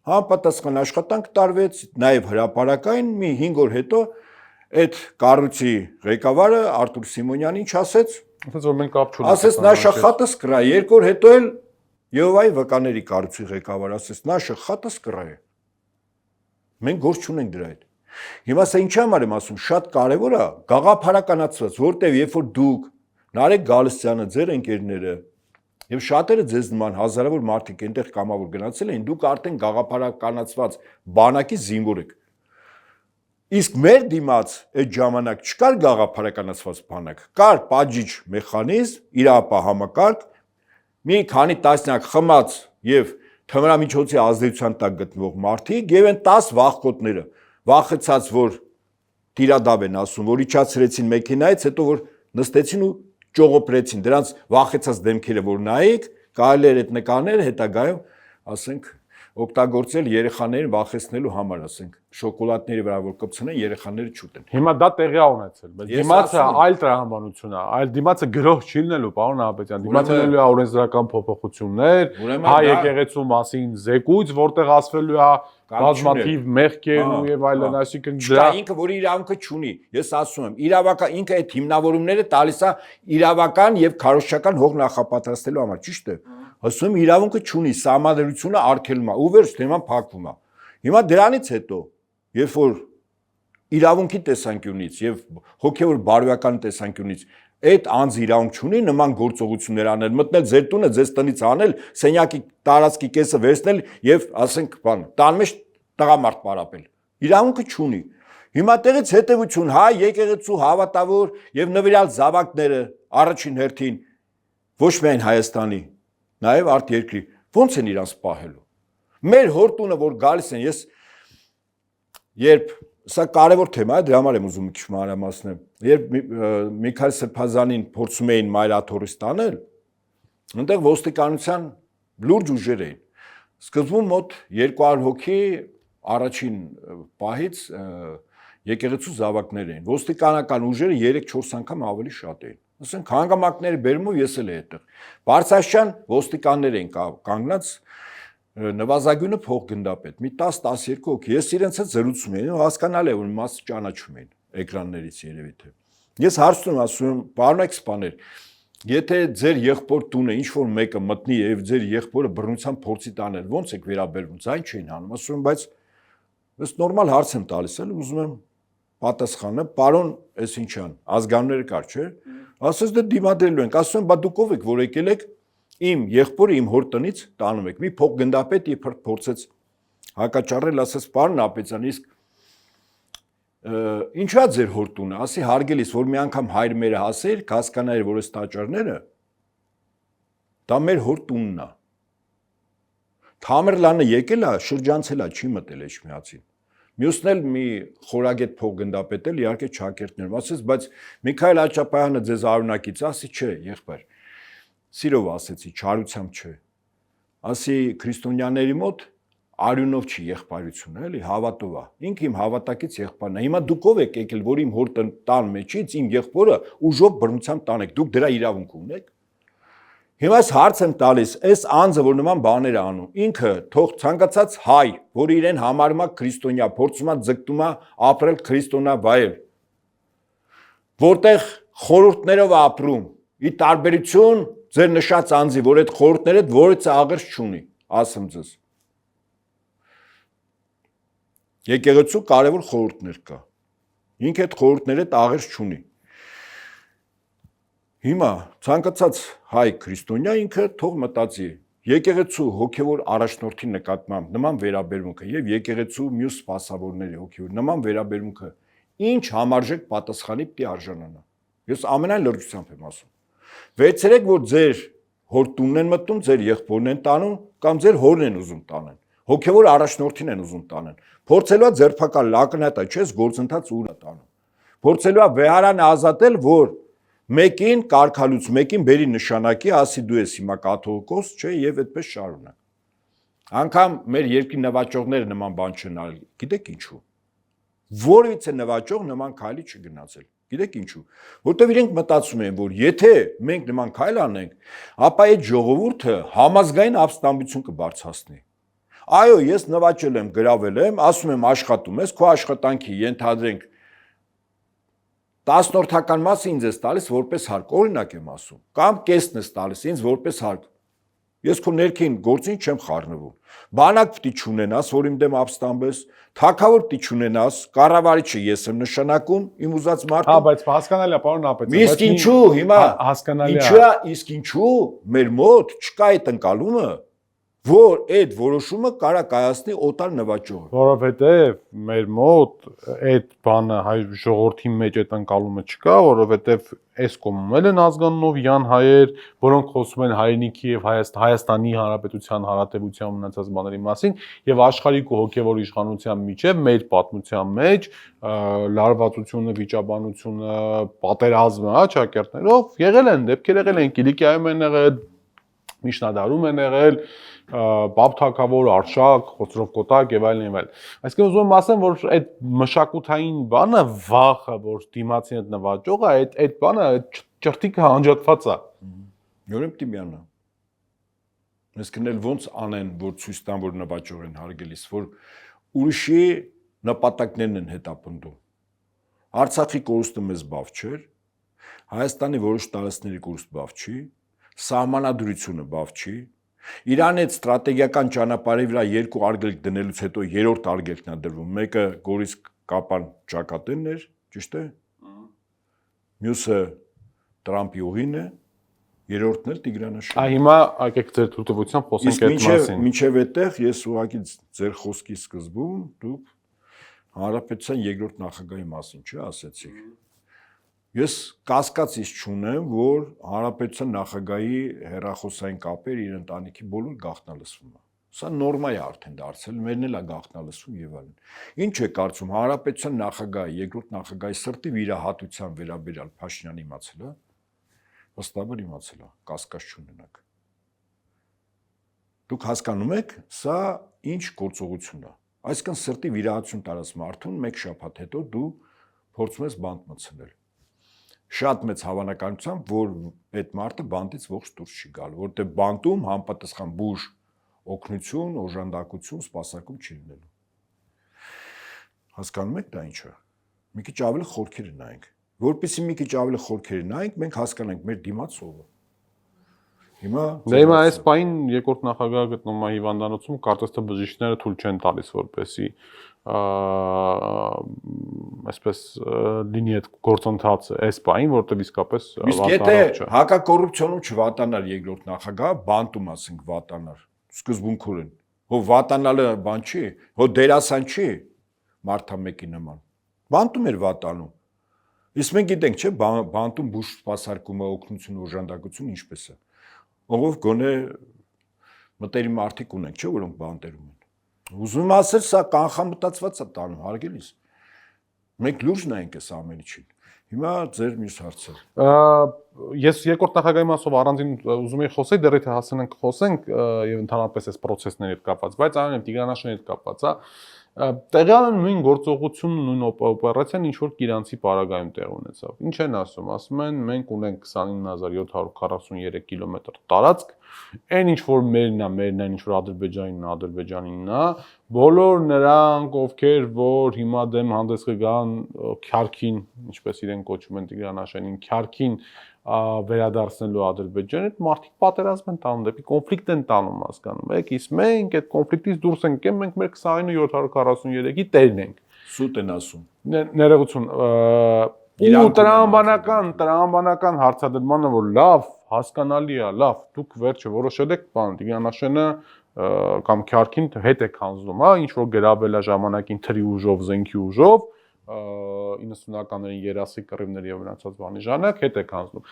Համապատասխան աշխատանք տարվեց, նաև հրապարակային մի 5 օր հետո այդ կառույցի ղեկավարը Արտուր Սիմոնյանին ինչ ասեց։ Ասեց որ մենք կապ չունենք։ Ասեց նա շախատը սկրա, 2 օր հետո էլ Եհովայի վկաների կառույցի ղեկավարը ասեց նա շախատը սկրա է։ Մենք գործ չունենք դրա հետ։ Հիմա սա ինչի համար եմ ասում, շատ կարևոր է գաղափարականացված, որտեվ երբ որ դուք Նարեկ Գալստյանը, ձեր ընկերները եւ շատերը ձեզ նման հազարավոր մարդիկ այնտեղ կամավոր գնացել են, դուք արդեն գաղափարականացված բանակի զինվոր եք։ Իսկ մեր դիմաց այդ ժամանակ չկար գաղափարականացված բանակ, կար պատժիչ մեխանիզմ, իրապահ համակարգ, մի քանի տասնյակ խմած եւ թմրամիջոցի ազդեցության տակ գտնվող մարդիկ եւ այն 10 վախկոտները, վախեցած որ տիրադավ են ասում, որ իջացրեցին մեքենայից, հետո որ նստեցին ու ճողոպրեցին, դրանց վախեցած դեմքերը որ նայեք, կարելի էր այդ նկարները հետագայում, ասենք, օգտագործել երեխաներին վախեցնելու համար, ասենք, շոկոլադների վրա որ կպցնեն, երեխաները չուտեն։ Հիմա դա տեղի է ունեցել, բայց դիմացը այլ տրամաբանություն է, այլ դիմացը գրող չի լինելու, պարոն Ահապետյան, դիմացը լինելու է օրենսդրական փոփոխություններ, հայ եկեղեցու մասին զեկույց, որտեղ ասվելու է բազմաթիվ մեղքեր ու եւ այլն, այսինքն դա ինքը որ իրավունքը չունի։ Ես ասում եմ, իրավական ինքը այդ հիմնավորումները տալիս է իրավական եւ քարոզչական հող նախապատրաստելու համար, ճիշտ է։ Ասում եմ իրավունքը չունի, սահմանադրությունը արգելում է, ու վերջ թեման փակվում է։ Հիմա դրանից հետո, երբ որ իրավունքի տեսանկյունից եւ հոգեոր բարոյական տեսանկյունից այդ անձ իրավունք չունի նման գործողություններ անել, մտնել ձեր տունը, ձեզ տնից անել, սենյակի տարածքի կեսը վերցնել եւ ասենք, բան, տան մեջ տղամարդ պարապել։ Իրավունքը չունի։ Հիմա տեղից հետևություն, հայ եկեղեցու հավատավոր եւ նվիրալ զավակները առաջին հերթին ոչ միայն Հայաստանի, նաեւ արտերկրի, ո՞նց են իրանց պահելու։ Մեր հորտունը որ գալիս են, ես երբ սա կարևոր թեմա է, դրա համար եմ ուզում մի քիչ մանրամասնել։ Երբ Միքայել Սրբազանին փորձում էին մայրաթորից տանել, այնտեղ ոստիկանության լուրջ ուժեր էին։ Սկզբում մոտ 200 հոգի առաջին պահից եկեղեցու զավակներ էին։ Ոստիկանական ուժերը 3-4 անգամ ավելի շատ էին։ Ասենք հանգամանքների բերումով ես էլ էի այդտեղ։ Բարձրաշյան ոստիկաններ էին կանգնած նվազագույնը փոխգնդապետ, մի 10-12 հոգի, ես իրենց հետ զրուցում եմ, հասկանալի է, որ մասը ճանաչում են էկրաններից երևի թե։ Ես հարցնում եմ, ասում եմ, պարոնակ սպաներ, եթե ձեր եղբոր տունը ինչ-որ մեկը մտնի եւ ձեր եղբորը բռնության փորձի տանել, ո՞նց եք վերաբերվում, ձայն չէին անում, ասում եմ, բայց ես նորմալ հարց եմ տալիս, էլ ուզում եմ պատասխանը, պարոն, էս ինչ ան, ազգանունները կար, չէ՞։ Ասես դե դիմադրելու ենք, ասում եմ, բա դուք ով եք, որ եկել եք իմ եղբորը իմ հոր տնից տանում եք։ Մի փոխգնդապետ իբր փորձեց հակաճառել, ասաց պարոն Ահապետյան, իսկ ինչա ձեր հորտունը, ասի հարգելիս, որ մի անգամ հայր մերը հասեր, հասկանայր, որ այս տաճարները դա մեր հորտունն է։ Թամերլանը եկել է, շրջանցել է, չի մտել Էջմիածին։ Մյուսն էլ մի խորագետ փող գնդապետել, իհարկե ճակերտներում, ասես, բայց Միքայել Աճապայանը ձեզ արունակից, ասի չէ, եղբայր։ Սիրով ասեցի, չարությամբ չէ։ Ասի քրիստոնյաների մոտ արյունով չի եղբայրությունը, էլի, հավատով է։ Ինքը իմ հավատակից եղբայրն է։ Հիմա դուք ով եք եկել, որ իմ հոր տան մեջից իմ եղբորը ուժով բռնությամբ տանեք, դուք դրա իրավունք ունեք։ Հիմա ես հարց եմ տալիս, այս անձը, որ նման բաներ է անում, ինքը թող ցանկացած հայ, որ իրեն համարում է քրիստոնյա, փորձում է ձգտում է ապրել քրիստոնավայր, որտեղ խորհուրդներով ապրում, ի տարբերություն ձեր նշած անձի, որ այդ խորհուրդները որից աղերս չունի, ասեմ ձեզ։ Եկեղեցու կարևոր խորհուրդներ կա։ Ինքը այդ խորհուրդները աղերս չունի։ Հիմա ցանկացած հայ քրիստոնյա ինքը թող մտածի եկեղեցու հոգևոր առաջնորդի նկատմամբ նման վերաբերմունքը եւ եկեղեցու մյուս սպասավորների հոգևոր նման վերաբերմունքը ինչ համարժեք պատասխանի պիտի արժանանա։ Ես ամենայն լրջությամբ եմ ասում։ Վերցրեք, որ ձեր հորտունն են մտնում, ձեր եղբորն են տանում կամ ձեր հորն են ուզում տանեն։ Հոգևոր առաջնորդին են ուզում տանեն։ Փորձելու է ձերբակալ լակնատա, չես գործընթաց ուր է տանում։ Փորձելու է վեհարանը ազատել, որ մեկին կարգալուց, մեկին բերի նշանակի, ասի դու ես հիմա կաթողիկոս, չէ, եւ այդպես շարունակ։ Անկամ մեր երկրի նվաճողները նման բան չեն արել, գիտեք ինչու։ Որևիցե նվաճող նման քայլի չգնացել։ Գիտեք ինչու։ Որտեւ իրենք մտածում են, որ եթե մենք նման քայլ անենք, ապա այդ ժողովուրդը համազգային ապստամբություն կբարձրացնի։ Այո, ես նվաճել եմ, գրավել եմ, ասում եմ աշխատում ես, քո աշխատանքի ենթադրենք 10-րդական մասը ինձ ես տալիս որպես հարկ, օրինակ եմ ասում, կամ կեսն ես տալիս ինձ որպես հարկ։ Ես քո ներքին գործին չեմ խառնվում։ Բանակ պիտի չունենաս, որ իմ դեմ ապստամբես, թագավոր պիտի չունենաս, կառավարիչը ես եմ նշանակում, իմ ուզած մարդը։ Հա, բայց հասկանալի է, պարոն Ապետյան։ Իսկ ինչու հիմա հասկանալի է։ Ինչու է, իսկ ինչու մեր մոտ չկա այդ ընկալումը, որ այդ որոշումը կարա կայացնի օտար նվաճողը։ Որովհետև մեր մոտ այդ բանը հայ ժողովրդի մեջ այդ ընկալումը չկա, որովհետև այս կողմում էլ են ազգանունով յան հայեր, որոնք խոսում են հայրենիքի եւ Հայաստանի Հանրապետության հարատեվության մնացած բաների մասին եւ աշխարհիկ ու հոգեվոր իշխանության միջև մեր պատմության մեջ լարվածությունը, վիճաբանությունը, պատերազմը, ճակերտներով եղել են, դեպքեր եղել են, Կիլիկիայում են եղել, Միջնադարում են եղել, Բաբ թագավոր, Արշակ, Խոցրով Կոտակ եւ այլն եւ այլն։ Այսինքն ուզում եմ ասեմ, որ այդ մշակութային բանը վախը, որ դիմացին այդ նվաճողը, այդ բանը ճրտիկը անջատված է։ Յուրեմ Տիմյանը։ Այսինքն էլ ոնց անեն, որ ցույց տան, որ նվաճող են հարգելիս, որ ուրիշի նպատակներն են հետապնդում։ Արցախի կորուստը մեզ բավ չէր, Հայաստանի որոշ տարածքների կորուստ բավ չի, սահմանադրությունը բավ չի, Իրանի այդ ստրատեգիական ճանապարհի վրա երկու արգելք դնելուց հետո երրորդ արգելքն է դրվում, մեկը Գորիս Կապան ճակատենն էր, ճիշտ է։ Մյուսը Տրամպի ուղին է, երրորդն էլ Տիգրանաշարյանը։ Հիմա եկեք ձեր թույլտվությամբ խոսենք այդ մասին։ Մինչև այդտեղ ես ուղղակի ձեր խոսքի սկզբում դուք Հանրապետության երկրորդ նախագահի մասին ասեցիք։ Ես կասկածից չունեմ, որ Հանրապետության նախագահի հեռախոսային կապեր իր ընտանիքի բոլոր գաղտնալսվում է։ Սա նորմա է արդեն դարձել, մերն էլ է գաղտնալսվում եւ այլն։ Ինչ է կարծում Հանրապետության նախագահի, երկրորդ նախագահի սրտի վիրահատության վերաբերյալ Փաշինյանը իմացել է։ Վստահաբար իմացել է, կասկած չունենաք։ Դուք հասկանում եք, սա ինչ գործողություն է։ Այսինքն սրտի վիրահատություն տարած մարդուն մեկ շաբաթ հետո դու փորձում ես բանտ մտցնել։ Շատ մեծ հավանականությամբ, որ այդ մարդը բանտից ողջ դուրս չի գալու, որտեղ բանտում համապատասխան բուժ, օգնություն, օժանդակություն, սպասարկում չի լինելու։ Հասկանում եք դա ինչ է։ Մի քիչ ավելի խորքերը նայենք։ Որպեսզի մի քիչ ավելի խորքերը նայենք, մենք հասկանանք մեր դիմաց ովը։ Հիմա այս պայն երկրորդ նախագահը գտնվում է հիվանդանոցում, կարծես թե բժիշկները թույլ չեն տալիս, որպեսզի այսպես լինի այդ գործընթացը այս պայն, որտեղ իսկապես վատանար չէ։ Հակակոռուպցիոնում չվատանար երկրորդ նախագահը, բանտում ասենք վատանար, սկզբունքորեն։ Հո վատանալը բան չի, հո դերասան չի մարդամեկի նման։ Բանտում էր վատանում։ Իսկ մենք գիտենք, չէ, բանտում բուժ սպասարկումը, օգնություն, օժանդակություն ինչպես է։ Ողով գոնե մտերիմ մարդիկ ունենք, չէ, որոնք բանտերում են։ Ուզում եմ ասել, սա կանխամտածված է տանում, հարգելիս։ Մենք լուրջ նայենք այս ամեն ինչին։ Հիմա ձեր մյուս հարցը։ Ես երկրորդ նախագահի մասով առանձին ուզում եի խոսել, դեռ եթե հասնենք խոսենք եւ ընդհանրապես այս process-ների հետ կապված, բայց այո, Տիգրանաշենի հետ կապված է։ Տեղյալ են նույն գործողությունն, նույն օպերացիան ինչ որ Կիրանցի պարագայում տեղ ունեցավ։ Ինչ են ասում են մենք ունենք 29743 կիլոմետր տարածք, այն ինչ որ մերն է, ինչ որ Ադրբեջանինն է, բոլոր նրանք, ովքեր որ հիմա դեմ հանդես կգան քյարքին, ինչպես իրեն կոչում են Տիգրանաշենին, քյարքին վերադարձնելու Ադրբեջանը, այդ մարդիկ պատերազմ են տանում, դեպի կոնֆլիկտ են տանում, հասկանում եք, իսկ մենք այդ կոնֆլիկտից դուրս ենք եկել, մենք մեր 29743-ի տերն ենք։ Սուտ են ասում։ Ներողություն, ու տրամաբանական հարցադրմանը, որ լավ, հասկանալի է, լավ, դուք վերջը որոշել եք, բան, Տիգրանաշենը կամ քյարքին հետ եք հանձնում, հա, ինչ որ գրավել է ժամանակին թրի ուժով, զենքի ուժով, 90-ականներին երասի կռիվների եւ մնացած բանի ժամանակ հետ եք հանձնում։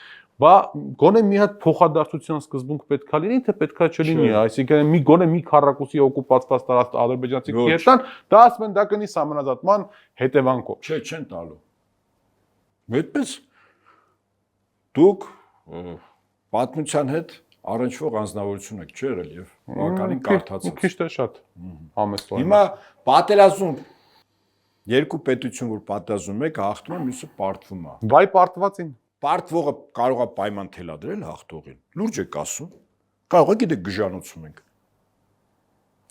Բա գոնե մի հատ փոխադարձության սկզբունք պետքա լինի, թե պետքա չլինի, այսինքն գոնե մի քառակուսի օկուպացված տարածք ադրբեջանցիք կերտան, դա ասում են դա կնի համանազատման հետևանքով։ Չէ, չեն տալու։ Այդպես դուք պատմության հետ առնչվող անձնավորություն եք, չէ՞ եղել եւ բավականին կարդացած։ Քիչ թե շատ համեստ։ Հիմա պատերազմ երկու պետություն, որ պատերազմ եք, հաղթում է, մյուսը պարտվում է։ Վայ պարտվածին։ Պարտվողը կարող է պայման թելադրել հաղթողին։ Լուրջ եք ասում։ Կարող է գիտեք գժանոցում ենք։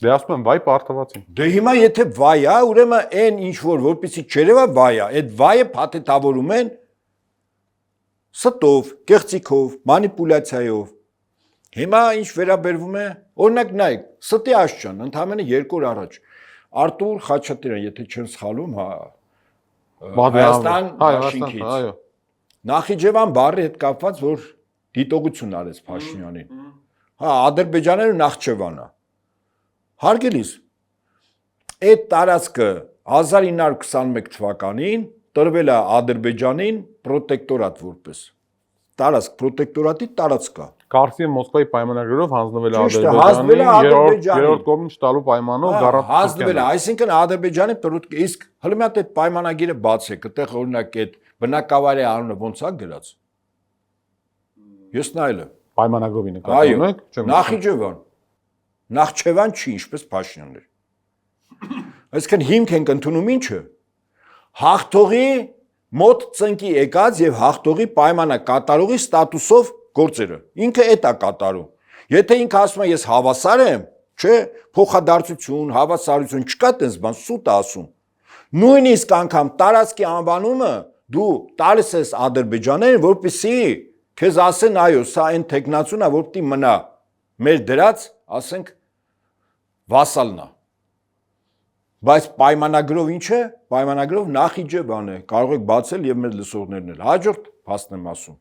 Դե ասում եմ վայ պարտվածին։ Դե հիմա եթե վայ է, ուրեմն այն ինչ որ որպեսի չերևա վայ է, այդ վայը փաթեթավորում են ստով, կեղծիքով, մանիպուլյացիայով։ Հիմա ինչ վերաբերվում է, օրինակ նայեք, ստի Աշճան, ընդամենը 2 օր առաջ Արտուր Խաչատրյան, եթե չեմ սխալվում, Հայաստան Վաշինքից։ Այո։ Նախիջևան բառի հետ կապված, որ դիտողություն արեց Փաշինյանին։ Հա, Ադրբեջանն ու Նախճևանը։ Հարգելիս, այդ տարածքը 1921 թվականին տրվել է Ադրբեջանին պրոտեկտորատ որպես։ Տարածք պրոտեկտորատի տարածք է։ Կարսի Մոսկվայի պայմանագրերով հանձնվել է Ադրբեջանին, երրորդ կողմին չտալու պայմանով գարանտ հանձնվել է, այսինքն Ադրբեջանի իսկ հələ մի հատ այդ պայմանագիրը բացեք, այդտեղ օրինակ այդ բնակավայրի անունը ոնց է գրած։ Ես նայել եմ։ Պայմանագրովի նկատում եք, չեմ։ Նախիջևան։ Նախճևան չի, ինչպես Փաշինյանն էր։ Այսինքն հիմք ենք ընդունում ինչը։ Հաղթողի մոտ ծնկի եկած եւ հաղթողի պայմանը կատարողի ստատուսով գործերը։ Ինքը էդ է կատարում։ Եթե ինքը ասում է ես հավասար եմ, չէ, փոխադարձություն, հավասարություն չկա տես բան, սուտ է ասում։ Նույնիսկ անգամ տարածքի անվանումը դու տալիս ես Ադրբեջանին, որպեսզի քեզ ասեն, այո, սա այն տեխնացուն է, որ պիտի մնա։ Մեր դրած, ասենք, վասալն է։ Բայց պայմանագրով ինչ է։ Պայմանագրով Նախիջևան է։ Կարող եք բացել եւ մեր լսողներն էլ։ Հաջորդ փաստն եմ ասում։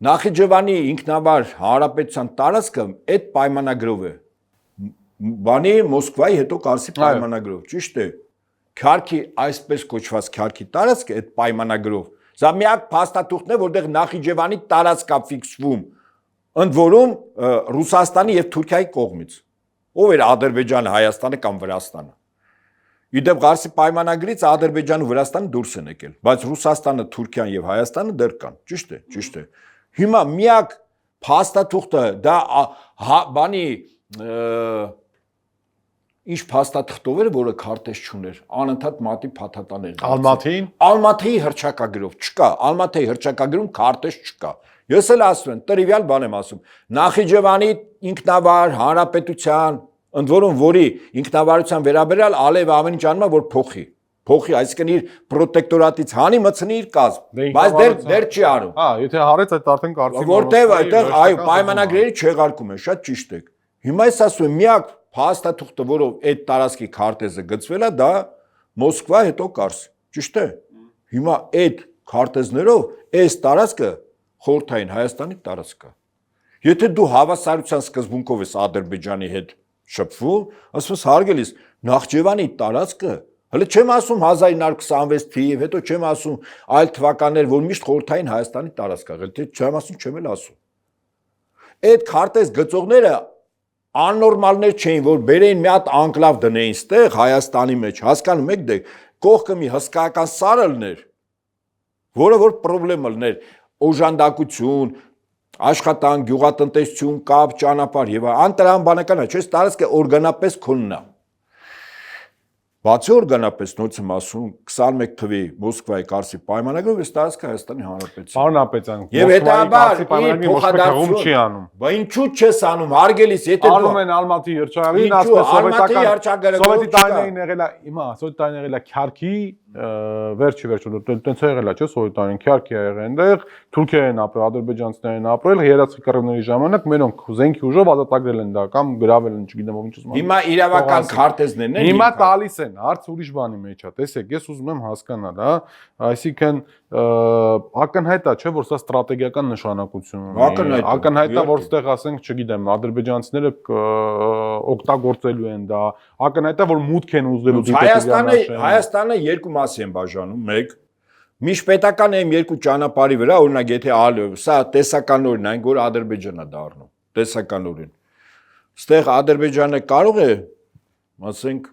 Նախիջևանի ինքնավար հանրապետության տարածքը այդ պայմանագրով է։ Բանի Մոսկվայի հետո Կարսի պայմանագրով, ճիշտ է։ Քարքի այսպես կոչված քարքի տարածքը այդ պայմանագրով։ Սա միակ փաստաթուղթն է, որտեղ Նախիջևանի տարածք է ֆիքսվում։ Ընդ որում Ռուսաստանի եւ Թուրքիայի կողմից։ Ով էր Ադրբեջանը, Հայաստանը կամ Վրաստանը։ Իդեպ Կարսի պայմանագրից Ադրբեջանը ու Վրաստանը դուրս են եկել, բայց Ռուսաստանը, Թուրքիան եւ Հայաստանը դեռ կան։ Ճիշտ է, ճիշտ է։ Հիմա միակ փաստաթուղթը դա բանի ինչ փաստաթղթով էր, որը քարտեզ չուներ, անընդհատ մատի փաթաթաներ։ Ալմաթին։ Ալմաթիի հռչակագրով չկա, Ալմաթիի հռչակագրում քարտեզ չկա։ Ես էլ ասում եմ, տրիվիալ բան եմ ասում։ Նախիջևանի ինքնավար հանրապետության, ընդ որում որի ինքնավարության վերաբերյալ Ալիևը ամեն ինչ անում է, որ փոխի, այսինքն իր պրոտեկտորատից հանի մցնի իր կազմ, բայց դեռ չի անում։ Հա, եթե հարեց այդ արդեն կարծիք որտեվ այդտեղ այո, պայմանագրերի չեղարկում է, շատ ճիշտ եք։ Հիմա ես ասում եմ, միակ փաստաթուղթը, որով այդ տարածքի քարտեզը գծվել է, դա Մոսկվա հետո Կարս, ճիշտ է։ Հիմա այդ քարտեզներով այս տարածքը խորհրդային Հայաստանի տարածք է։ Եթե դու հավասարության սկզբունքով ես Ադրբեջանի հետ շփվում, ասում ես հարգելիս, Նախճևանի տարածքը Հələ չեմ ասում 1926 թիվ, հետո չեմ ասում այլ թվականներ, որ միշտ խորհրդային Հայաստանի տարածք եղել, թե չեմ ասում, չեմ էլ ասում։ Այդ քարտեզ գծողները աննորմալներ չէին, որ բերեին մի հատ անկլավ դնեին ստեղ Հայաստանի մեջ, հասկանում եք, դե կողքը մի հսկայական սարը լներ, որը որ պրոբլեմ լներ, օժանդակություն, աշխատանք, գյուղատնտեսություն, կապ, ճանապարհ եւ անտրամաբանական է, չէ՞, տարածքը օրգանապես քոնն է։ Բացի օրգանապես նույնց եմ ասում 21 թվի Մոսկվայի Կարսի պայմանագրով այս տարածքը Հայաստանի Հանրապետության։ Պարոն Ապետյան, Եվ հետաբար փոխադարձում չի անում։ Բա ինչու չես անում, հարգելիս, եթե դու անում են Ալմատի երճարին, ասես սովետական Սովետի տարիներին եղել է, հիմա Սովետի տարիներին եղել է Քյարքի, վերջի տենց եղել է, չէ՞, Սովետի տարին Քյարքի եղել այնտեղ, թուրքերեն ապրել, ադրբեջանցիներեն ապրել, երացի կռվների ժամանակ մենոնք զենքի ուժով ազատագրել են դա կամ գրավել են, չգիտեմ ով ինչ ուզում։ Հիմա իրավական քարտեզներն են։ Հիմա տալիս են, հարց ուրիշ բանի մեջ է, տեսեք, ես ուզում եմ հասկանալ, հա, այսինքն ակնհայտ է, չէ, որ սա ստրատեգիական նշանակություն ունի։ Ակնհայտ է, որ ստեղ ասենք, չգիտեմ, ադրբեջանցիները օգտագործելու են դա, ակնհայտ է, որ մուտք են ուզելու Հայաստանը երկու մասի են բաժանում, մեկ միջպետական M2 ճանապարհի վրա, օրինակ, եթե սա տեսականորեն այն, որ Ադրբեջանն է դառնում, տեսականորեն։ Ստեղ Ադրբեջանը կարող է, ասենք,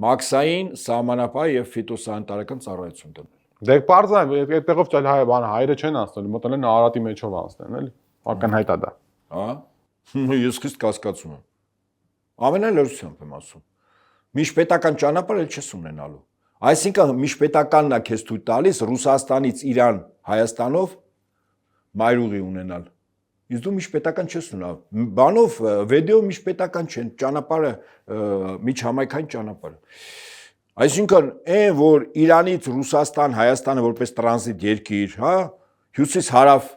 մաքսային, սահմանապահ եւ ֆիտոսանիտարական ծառայություն տնել։ Դե պարզ է, այդտեղով ճալ հայրը չեն անցնել, մտել են Արարատի մեջով անցնեն, էլի։ Ակնհայտ է դա։ Հա։ Ես խիստ կասկածում եմ։ Ամենալրությամբ եմ ասում։ Միջպետական ճանապարհ էլ չես ունենալու։ Այսինքն միջպետականն է քեզ թույլ տալիս Ռուսաստանից Իրան, Հայաստանով մայրուղի ունենալ։ Իսկ դու միջպետական չես ունենալ։ Բանով վիդեո միջպետական չեն, ճանապարհը միջհամայնքային ճանապարհ։ Այսինքն, այն որ Իրանից Ռուսաստան, Հայաստանը որպես տրանզիտ երկիր, հա, հյուսիս-հարավ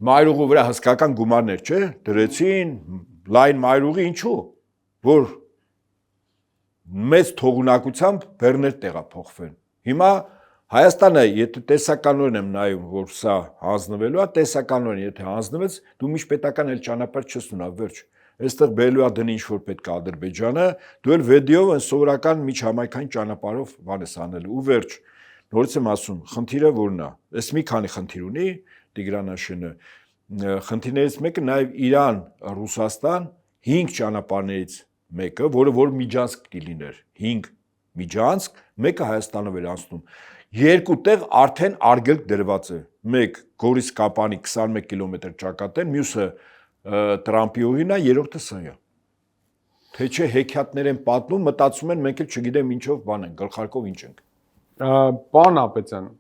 մայրուղու վրա հսկական գումարներ, չէ՞, դրեցին, լայն մայրուղի, ինչու՞, որ մեծ թողունակությամբ բեռներ տեղափոխվեն։ Հիմա Հայաստանը, եթե տեսականորեն եմ նայում, որ սա հանձնվելու է, տեսականորեն, եթե հանձնվեց, դու միջպետական էլ ճանապարհ չես ունենա, վերջ։ Այստեղ բերելու է դնի ինչ որ պետք է Ադրբեջանը, դու էլ վիդեով այն սովորական միջհամայնքային ճանապարհով բան ես անելու ու վերջ։ Նորից եմ ասում, խնդիրը որն է։ Այս մի քանի խնդիր ունի Տիգրանաշենը։ Խնդիրներից մեկը նաև Իրան, Ռուսաստան 5 ճանապարհներից մեկը, որը որ Միջանցք դիլիներ, 5 Միջանցք, մեկը Հայաստանով էր անցնում։ Երկու տեղ արդեն արգելք դրված է։ Մեկ Գորիս Կապանի 21 կիլոմետր ճակատեն, մյուսը Տրամպի ուղին է, երրորդը սա է։ Թե չէ հեքիաթներ են պատմում, մտածում են մենք էլ չգիտեմ ինչով բան են, գլխարկով ինչ ենք։ Պարոն Ապետյան,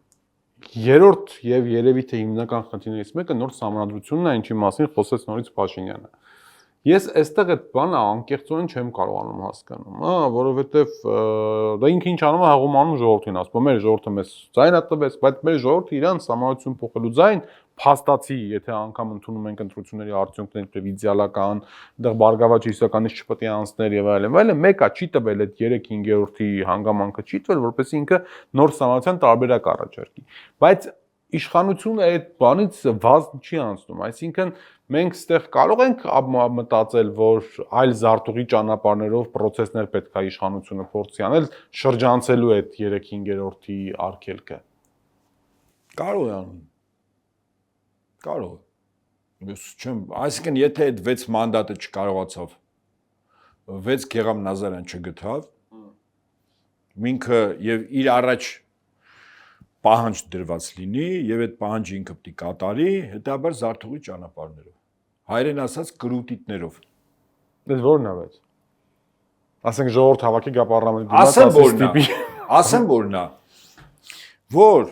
երրորդ եւ երևի թե հիմնական խնդիրներից մեկը նոր սահմանադրությունն է, ինչի մասին խոսեց նորից Փաշինյանը։ Ես այստեղ այդ բանը անկեղծորեն չեմ կարողանում հասկանում, հա, որովհետև դա ինքը ինչ անում է հաղումանում ժողովրդին, ասում է ժողովուրդը մեզ ձայն է տվեց, բայց մեր ժողովուրդը իրան սահմանադրություն փոխելու ձայն փաստացի, եթե անգամ ընդունում ենք ընտրությունների արդյունքներ դեպի իդեալական, այդտեղ բարգավաճ իսականից չպետք է անցներ եւ այլն, մեկը չի տվել այդ 3/5-րդի հանգամանքը չի տվել, որպեսզի ինքը նոր սահմանադրության տարբերակ առաջարկի։ Բայց իշխանությունը այդ բանից վազ չի անցնում, այսինքն մենք ստեղ կարող ենք մտածել, որ այլ զարտուղի ճանապարհներով process-ներ պետք է իշխանությունը փորձի անել, շրջանցելու այդ 3/5-րդի արգելքը։ Կարող է անում։ Կարող է։ Ես չեմ, այսինքն եթե այդ 6 մանդատը չկարողացավ, 6 Գեգամ Նազարյան չգտավ, ինքը եւ իր առաջ պահանջ դրված լինի եւ այդ պահանջը ինքը պետք է կատարի, հետաբար զարտուղի ճանապարհներով։ Հայերեն ասած կրուտիտներով։ Դες որն է բայց։ Ասենք ժողովուրդ հավաքի գա պարլամենտի ասեմ որն է։ Որ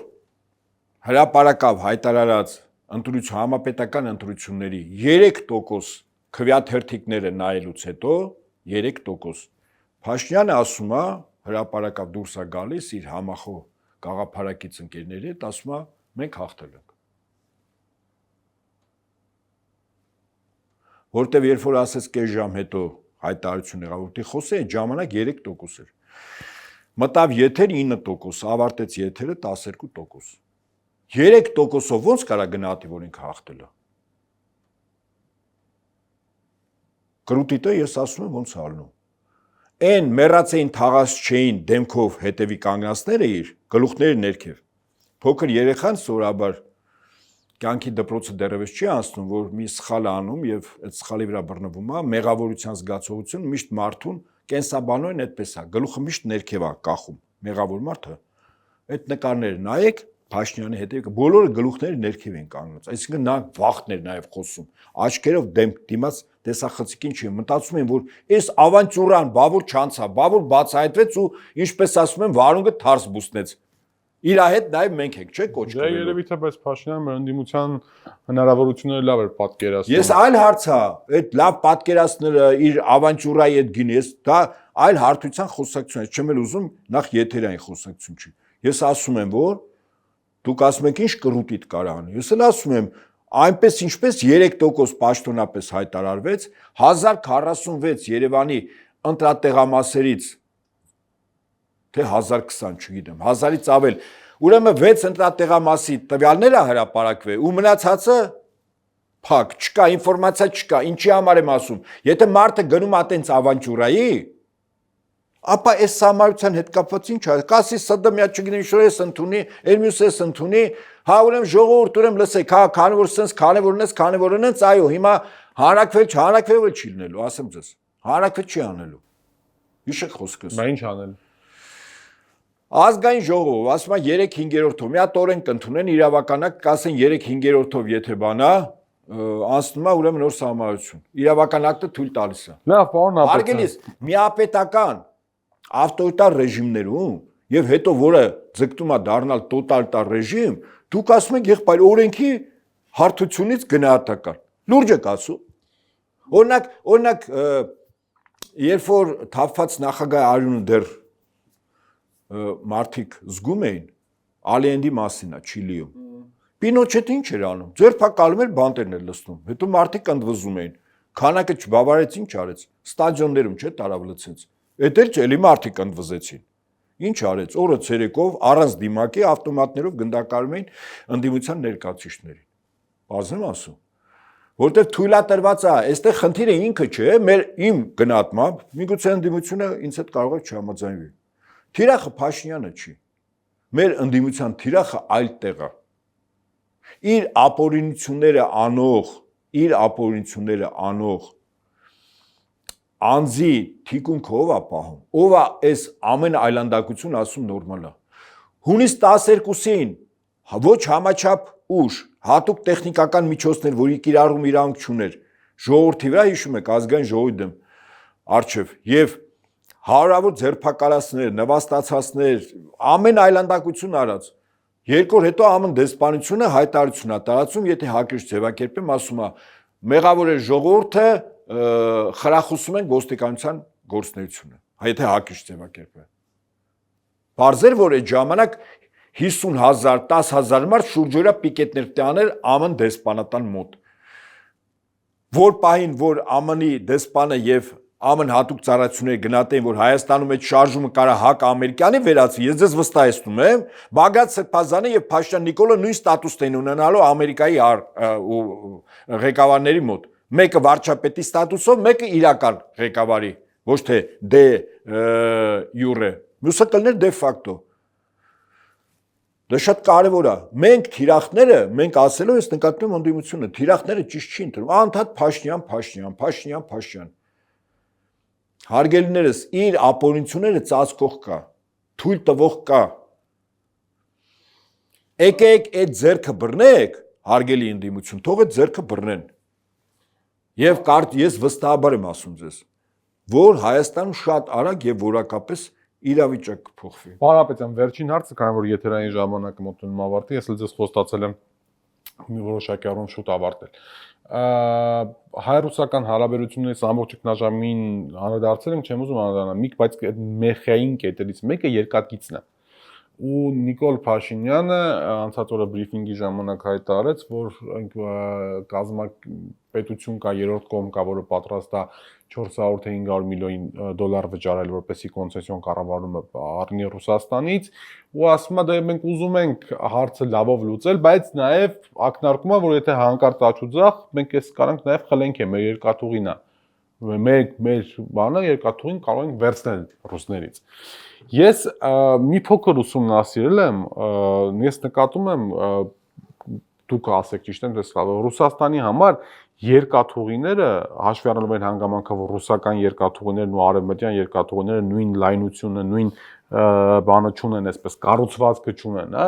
հրապարակավ հայտարարած ընտրություն համապետական ընտրությունների 3% քվեաթերթիկները նայելուց հետո 3% Փաշինյանը ասում է հրապարակավ դուրս է գալիս իր համախոհ գաղափարակից ընկերների հետ, ասում է մենք հաղթել ենք։ Որտեվ երբ որ ասեց կես ժամ հետո հայտարարություն եղավ, որտեղ խոսե այդ ժամանակ 3% էր։ Մտավ եթեր 9%, ավարտեց եթերը 12%։ 3%-ով ոնց կարա գնահատի, որ ինքը հաղթել է։ Կրուտիտը ես ասում եմ ոնց ալնում։ Այն մեռած էին թաղած չէին դեմքով հետևի կանգնածները իր գլուխների ներքև։ Փոքր երեխան սովորաբար կյանքի դպրոցը դեռևս չի անցնում, որ մի սխալ անում եւ այդ սխալի վրա բռնվում է, մեղավորության զգացողություն միշտ մարդուն կենսաբանորեն այդպես է, գլուխը միշտ ներքև է կախում, մեղավոր մարդը։ Այդ նկարները նայեք, Փաշինյանի հետևը բոլորը գլուխների ներքև են կանգնած, այսինքն նա վախտներ նաև խոսում, աչքերով դիմաց տեսախցիկին չի, մտածում են, որ այս ավանտյուրան բավուր չանցա, բավուր բացահայտվեց ու ինչպես ասում են, վարունգը թարս բուսնեց։ Իր հետ նաև մենք ենք, չէ՞ կոչ կրելու։ Դե երևի թե բայց Փաշինյանը մեր ընդդիմության հնարավորությունները լավ էր պատկերացնում։ Ես այլ հարց է, այդ լավ պատկերացնելը իր ավանտյուրայի հետ գինի, ես դա այլ հարթության խոսակցություն է, չեմ էլ ուզում նախ եթերային խոսակցություն չի։ Ես ասում եմ, որ դուք ասում եք ինչ կռուտիտ կարող անի։ Ես էլ ասում եմ, այնպես ինչպես 3% պաշտոնապես հայտարարվեց 1046 Երևանի ընտրատեղամասերից թե 1020, չգիտեմ, 1000-ից ավել։ Ուրեմն 6 ընտրատեղամասի տվյալները հրապարակվել ու մնացածը փակ, չկա ինֆորմացիա, չկա։ Ինչի համար եմ ասում։ Եթե մարդը գնում է այտենց ավանտյուրայի, ապա այս համարության հետ կապված ինչ է։ Կասի ՍԴՄ-ը չգիտեմ ինչ էս ընդունի, Էրմյուսը էս ընդունի, հա ուրեմն ժողովուրդ ուրեմն լսեք, հա քանի որ սենց, քանի որ նես, քանի որ նենց, այո, հիմա հանրակվել, չհանրակվել չի լինելու, ասեմ ձեզ։ Հանրակվել չի անելու։ Հիշեք խոսքս։ Բա ինչ անել։ Ազգային ժողով, ասում է 3/5-ով, մի հատ օրենք ընդունեն իրավականակ, կասեն 3/5-ով, եթե բանա, անցնում է ուրեմն նոր համարություն։ Իրավական ակտը թույլ տալիս է։ Լավ, պարոն Ապետյան։ Հարգելիս, միապետական ավտորիտար ռեժիմներում եւ հետո որը ձգտում է դառնալ տոտալիտար ռեժիմ, դուք ասում եք եղբայր օրենքի հարթությունից գնահատական։ Լուրջ եք ասում։ Օրինակ, երբ որ թափված նախագահ արյունը դեռ մարդիկ զգում էին, Ալիենդի մասին է Չիլիում։ Պինոչետը ինչ էր անում։ Ձերբակալում էր, բանտերն էր լցնում։ Հետո մարդիկ ընդվզում էին։ Քանակը չբավարարեց, ինչ արեց։ Ստադիոններում չէ տարավ լցեց։ Էդ էլ էլի մարդիկ ընդվզեցին։ Ինչ արեց։ Օրը ցերեկով առանց դիմակի ավտոմատներով գնդակարում էին ընդդիմության ներկայացուցիչներին։ Բազեմ ասում։ Որտեվ թույլատրված է, այստեղ խնդիրը ինքը չէ, իմ գնահատմամբ, միգուցե ընդդիմությունը ինձ հետ կարող է չհամաձայնվի։ Թիրախը Փաշինյանը չի։ Մեր ընդդիմության թիրախը այլ տեղ է։ Իր ապօրինությունները անող անձի թիկունքը ով է պահում, ով է այս ամեն այլանդակություն ասում նորմալ է։ Հունիս 12-ին ոչ համաչափ ուժ, հատուկ տեխնիկական միջոցներ, որի կիրառում իրավունք չուներ, ժողովրդի վրա հիշում եք ազգային ժողովի դեմ արչև եւ հարյուրավոր ձերբակալածներ, նվաստացածներ, ամեն այլանդակություն արած։ Երկու օր հետո ԱՄՆ դեսպանությունը հայտարարություն է տարածում, եթե հակիրճ ձևակերպեմ, ասում է մեղավոր է ժողովուրդը, խրախուսում են ոստիկանության գործունեությունը, եթե հակիրճ ձևակերպել։ Բարձր որ այդ ժամանակ 50,000, 10,000 մարդ շուրջօրյա պիկետներ տաներ ԱՄՆ դեսպանատան մոտ։ Որ պահին, որ ԱՄՆ-ի դեսպանը եւ ԱՄՆ հատուկ ծառայությունները գնահատեն, որ Հայաստանում այդ շարժումը կարա հակ ամերիկյանի վերածվի, ես ձեզ վստահեցնում եմ, Բագրատ Սրբազանը եւ Փաշինյան Նիկոլը նույն ստատուսն են ունենալու Ամերիկայի ղեկավարների մոտ։ Մեկը վարչապետի ստատուսով, մեկը իրական ղեկավարի, ոչ թե դե յուրե, մյուսը կլներ դե ֆակտո։ Դա շատ կարևոր է։ Մենք թիրախները, մենք ասելով ես նկատում եմ ընդդիմությունը, թիրախները ճիշտ չի ընտրում, անդադ Փաշինյան։ Հարգելիներս, իր ապօրինությունները ծածկող կա, թույլ տվող կա։ Եկեք այդ ձեռքը բռնեք, հարգելի ընդդիմություն, թող այդ ձեռքը բռնեն։ Եվ ես վստահաբար եմ ասում ձեզ, որ Հայաստանում շատ արագ եւ որակապես իրավիճակ կփոխվի։ Պարոն Ապետյան, վերջին հարցը, քանի որ եթերային ժամանակը մոտենում ավարտի, ես էլ ձեզ խոստացել եմ մի որոշակի առում շուտ ավարտել։ Հայ-ռուսական հարաբերություններից ամբողջ ճգնաժամին անդրադարձել ենք, չեմ ուզում անդրադառնալ, բայց մեխային կետերից մեկը երկաթգիծն է։ Ու Նիկոլ Փաշինյանը անցած օրը բրիֆինգի ժամանակ հայտարարեց, որ կազմակերպություն կա, երրորդ կողմ կա, որը պատրաստ է 400 թե 500 միլիոն դոլար վճարել, որպեսզի կոնցեսիոն կառավարումը առնի Ռուսաստանից, ու ասում է, դե մենք ուզում ենք հարցը լավով լուծել, բայց նաև ակնարկում է, որ եթե հանկարծ աչուձախ, մենք էս կարանք նաև խլենք է, մեր երկաթուղին է։ Մեր բանը երկաթուղին կարող ենք վերցնել ռուսներից։ Ես մի փոքր ուսումնասիրել եմ, ես նկատում եմ դուք ասեք ճիշտ եմ դες Ռուսաստանի համար երկաթուղիները հաշվի առնելով այն հանգամանքը, որ ռուսական երկաթուղիներն ու արևմտյան երկաթուղիները նույն լայնությունը, նույն բանը չունեն, այսպես կառուցվածքը չունեն, հա,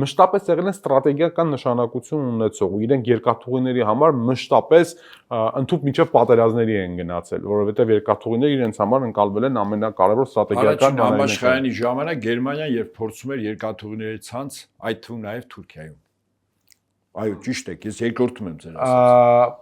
մշտապես եղել են ստրատեգիական նշանակություն ունեցող ու իրենք երկաթուղիների համար մշտապես ընդհանուր միջև պատերազմների են գնացել, որովհետև երկաթուղիները իրենց համար ընկալվել են ամենակարևոր ստրատեգիական բաներից։ Համաշխարհային ժամանակ Գերմանիան երբ փորձում էր երկաթուղիների ցանց, այդ թվում նաև Թուրքիայում։ Այո, ճիշտ եք, ես երկրորդում եմ ձեր ասած։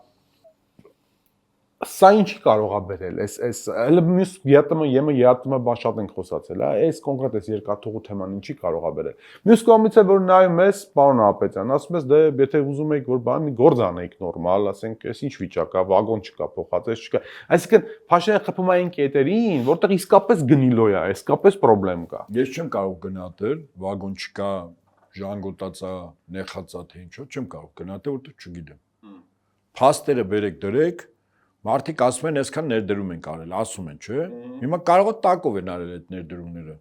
Սա ինչի կարող է բերել, այս հələ մյուս ԵԱՏՄ բան շատ ենք խոսացել, հա, այս կոնկրետ այս երկաթուղու թեման ինչի կարող է բերել։ Մյուս կողմից է որ նայում ես, պարոն Ապետյան, ասում ես դե եթե ուզում եք որ բան մի գործ անեիք նորմալ, ասենք, այս ինչ վիճակ է, վագոն չկա, փոխածես չկա։ Այսինքն Փաշինյանը խփում է այն կետերին, որտեղ իսկապես գնիլոյ է, իսկապես խնդրեմ կա։ Ես չեմ կարող գնահատել, վագոն չկա, ժանգոտածա, նեխածա թե ինչո, չեմ կարող գնահատել, որտեղ չգիտեմ։ Փաստերը բերեք դրեք, մարդիկ ասում են, այսքան ներդրում են արել, ասում են, չէ՞։ Հիմա կարող է տակով են արել այդ ներդրումները։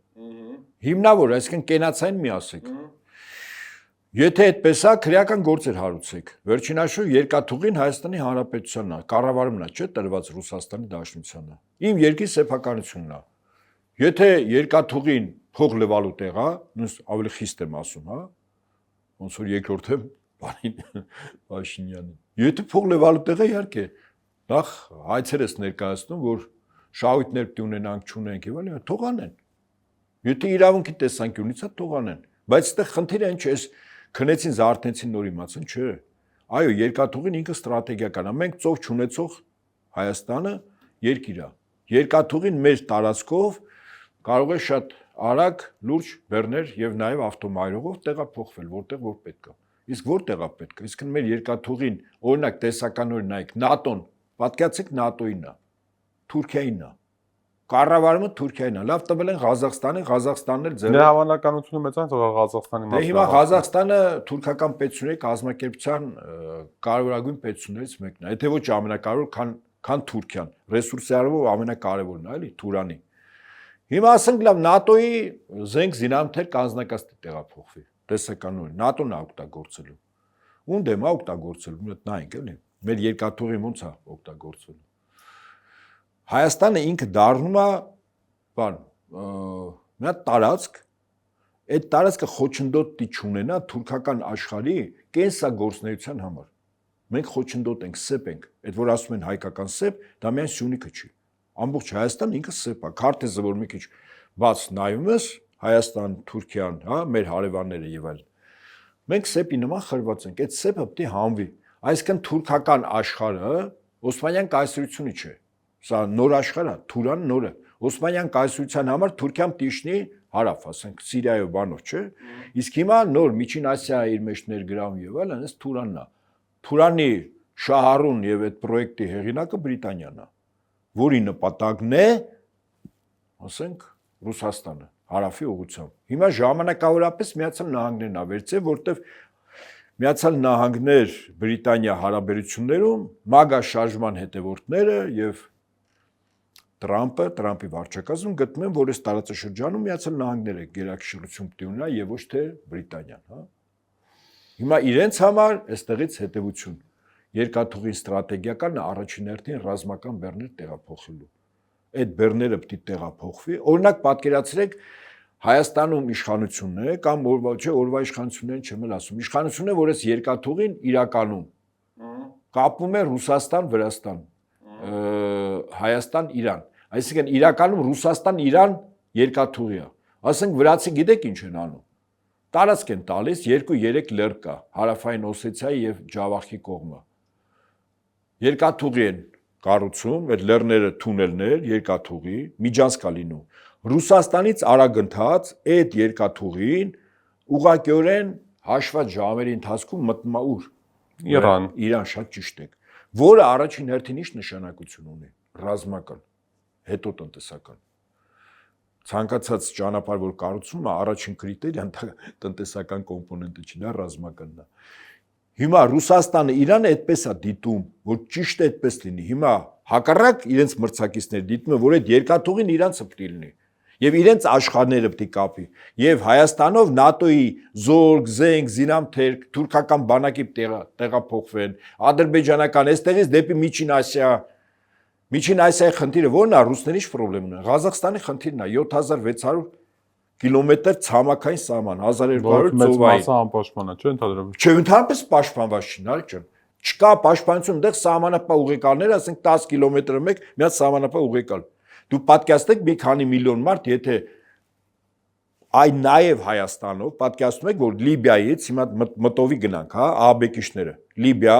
Հիմնավոր, այսինքն կենացային մի ասեք։ Եթե այդպես է, քրեական գործեր հարուցեք։ Վերջին հաշվով երկաթուղին Հայաստանի Հանրապետությանն է, կառավարումն է, չէ՞ տրված Ռուսաստանի Դաշնությանը։ Իմ երկրի սեփականությունն է։ Եթե երկաթուղին փող լվալու տեղ է, նույնս ավելի խիստ եմ ասում, հա։ Ոնց որ երկրորդ եմ բանին Փաշինյանին։ Եթե փող լվալու տեղ է, իհարկե, նախ հայցեր ես ներկայացնում, որ շահույթներ պիտի ունենանք, չունենք եւ այլն, թող անեն։ Եթե իրավունքի տեսանկյունից է, թող անեն։ Բայց այդտեղ խնդիրը ինչ է, քնեցին, զարթնեցին, նոր իմացան, չէ։ Այո, երկաթուղին ինքը ստրատեգիական է։ Մենք ծով չունեցող Հայաստանը երկիր է։ Երկաթուղին մեր տարածքով կարող է շատ արագ, լուրջ բեռներ եւ նաեւ ավտոմայրուղով տեղափոխվել, որտեղ որ պետք է։ Իսկ որտեղ է պետք է։ Իսկ մեր երկաթուղին, օրինակ տեսականորեն նայեք, ՆԱՏՕ-ն, պատկացեք ՆԱՏՕ-ին է, Թուրքիային է։ Կառավարումը Թուրքիային է։ Լավ տվել են Ղազախստանին, Ղազախստանն էլ ձեր։ Դե հավանականությունը մեծ է, որ Ղազախստանի մասը։ Դե հիմա Ղազախստանը թուրքական պետությունների կազմակերպության կարևորագույն պետություններից մեկն է։ Եթե ոչ ամենակարևոր, քան Թուրքիան։ Ռեսուրսի առումով ամենակարևորն է, էլի, Թուրանի։ Հիմա ասենք լավ ՆԱՏՕ-ի զենք զինամթերք անձնակազմի տեղափոխվի։ Տեսականորեն ՆԱՏՕ-ն է օգտագործելու։ Ում դեմ է օգտագործելու, նայենք էլի։ Մեր երկաթուղին ոնց է օգտագործվելու։ Հայաստանը ինքը դառնում է, բան, մի հատ տարածք, այդ տարածքը խոչընդոտի չունենա թուրքական աշխարհի կենսագործնեության համար։ Մենք խոչընդոտ ենք, սեփ ենք, այդ որ ասում են հայկական սեփ, դա միայն Սյունիքը չի։ Ամբողջ Հայաստանը ինքը սեփ է, քարտեզը որ մի քիչ բաց նայում ես, Հայաստան, Թուրքիան, հա, մեր հարևանները եւ այլն։ Մենք սեփի նման խրված ենք, այդ սեփը պետք է հանվի։ Այսինքն թուրքական աշխարհը Օսմանյան կայսրությունը չէ։ Սա նոր աշխարհ է, Թուրան նորը։ Օսմանյան կայսրության համար Թուրքիան տիշնի հարավ, ասենք Սիրիայով բանով, չէ։ Իսկ հիմա նոր Միջին Ասիա իր մեջ ներգրավում եւ այլն, այս Թուրանն է։ Թուրանի շահառուն եւ այդ պրոյեկտի հեղինակը Բրիտանիան է, որի նպատակն է, ասենք, Ռուսաստանը, հարավի ուղղությամբ։ Հիմա ժամանակավորապես Միացյալ Նահանգներն է վերցել, որտեվ Միացյալ Նահանգներ Բրիտանիա հարաբերություններում մագա շարժման հետևորդները եւ Տրամպի վարչակազմում գտնում են, որ այս տարածաշրջանում Միացյալ Նահանգները գերակշռություն պիտի ունենա եւ ոչ թե Բրիտանիան, հա։ Հիմա իրենց համար այստեղից հետևություն երկաթուղի ստրատեգիական առաջին հերթին ռազմական բեռներ տեղափոխելու։ Այդ բեռները պիտի տեղափոխվի։ Օրինակ պատկերացրեք Հայաստանում իշխանությունն է կամ օրվա իշխանություններին չեմ էլ ասում։ Իշխանությունն է, որ այս երկաթուղին իրականում կապում է Ռուսաստան-Վրաստան, Հայաստան-Իրան։ Այսինքն իրականում Ռուսաստան-Իրան երկաթուղի է։ Ասենք վրացի գիտեք ինչ են անում։ Տարածք են տալիս 2-3 լեռ կա Հարավային Օսեթիայի եւ Ջավախի կողմը։ Երկաթուղի են կառուցում, այդ լեռները թունելներ, երկաթուղի, միջանցք է լինում։ Ռուսաստանից արագընթաց այդ երկաթուղին ուղղակիորեն հաշված ժամերի ընթացքում մտնում է ուր։ Իրան, շատ ճիշտ եք։ Որը առաջին հերթին ինչ նշանակություն ունի։ Ռազմական, հետո տնտեսական։ Ցանկացած ճանապարհ որ կառուցվում է, առաջին կրիտերիան տնտեսական կոմպոնենտը չի, դա ռազմականն է։ Հիմա Ռուսաստանը Իրանը այդպես է դիտում, որ ճիշտ է այդպես լինի։ Հիմա Հակառակ իրենց մրցակիցներ դիտում են, որ այդ երկաթուղին իրանց պետք է լինի։ Եվ իրենց աշխարհները պետք է կապի։ Եւ Հայաստանով ՆԱՏՕ-ի զորք, զենք, զինամթերք, թուրքական բանակի տեղափոխվեն, ադրբեջանական, այստեղից դեպի Միջին Ասիա։ Միջին Ասիայի խնդիրը ո՞րն է, ռուսների խնդիրն է։ Ղազախստանի խնդիրն է 7600 կիլոմետր ցամաքային սահման, 1200 ծովային։ Մասը անպաշտպան է, չէ՞ ընդհանրապես։ Չէ, ընդհանրապես պաշտպանված չի, նարեկ ջան։ Չկա պաշտպանություն, այնտեղ սահմանապահ ուղեկալներ, ասենք 10 կիլոմետրը մեկ մի հատ սահմանապահ ուղեկալ։ Դու պատկերացնեք մի քանի միլիոն մարդ, եթե այ նաև Հայաստանով պատկերացնում եք, որ Լիբիայից հիմա մտովի գնանք, հա, ահաբեկիչները։ Լիբիա,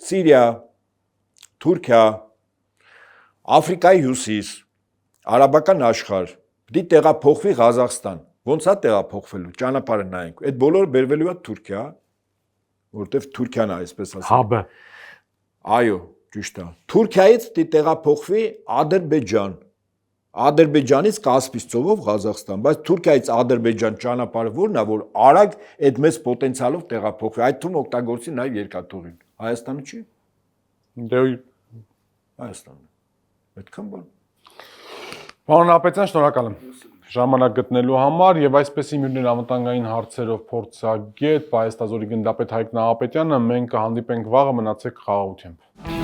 Սիրիա, Թուրքիա, Աֆրիկայի հյուսիս, արաբական աշխարհ, դի տեղափոխվի Ղազախստան։ Ոնց է տեղափոխվելու, ճանապարհը նայենք։ Այդ բոլորը բերվելու է Թուրքիա, որտեվ Թուրքիան է, այսպես ասած։ Հաբը։ Այո, ճիշտ է։ Թուրքիայից դի տեղափոխվի Ադրբեջան։ Ադրբեջանից Կասպից ծովով Ղազախստան, բայց Թուրքիայից Ադրբեջան ճանապարհը ո՞րն է, որ արագ այդ մեծ պոտենցիալով տեղափոխվի։ Այդ թվում օգտագործի նաև երկաթուղին։ Հայաստանը չի։ Դե Հայաստանը։ Այդքան բան։ Պարոն Ապետյան, շնորհակալ եմ ժամանակ գտնելու համար եւ այսպես իմյուրներ անվտանգային հարցերով փորձագետ Պայեստազորի գնդապետ Հայկ Նահապետյանը, մենք կհանդիպենք վաղը, մնացեք խաղաղությամբ։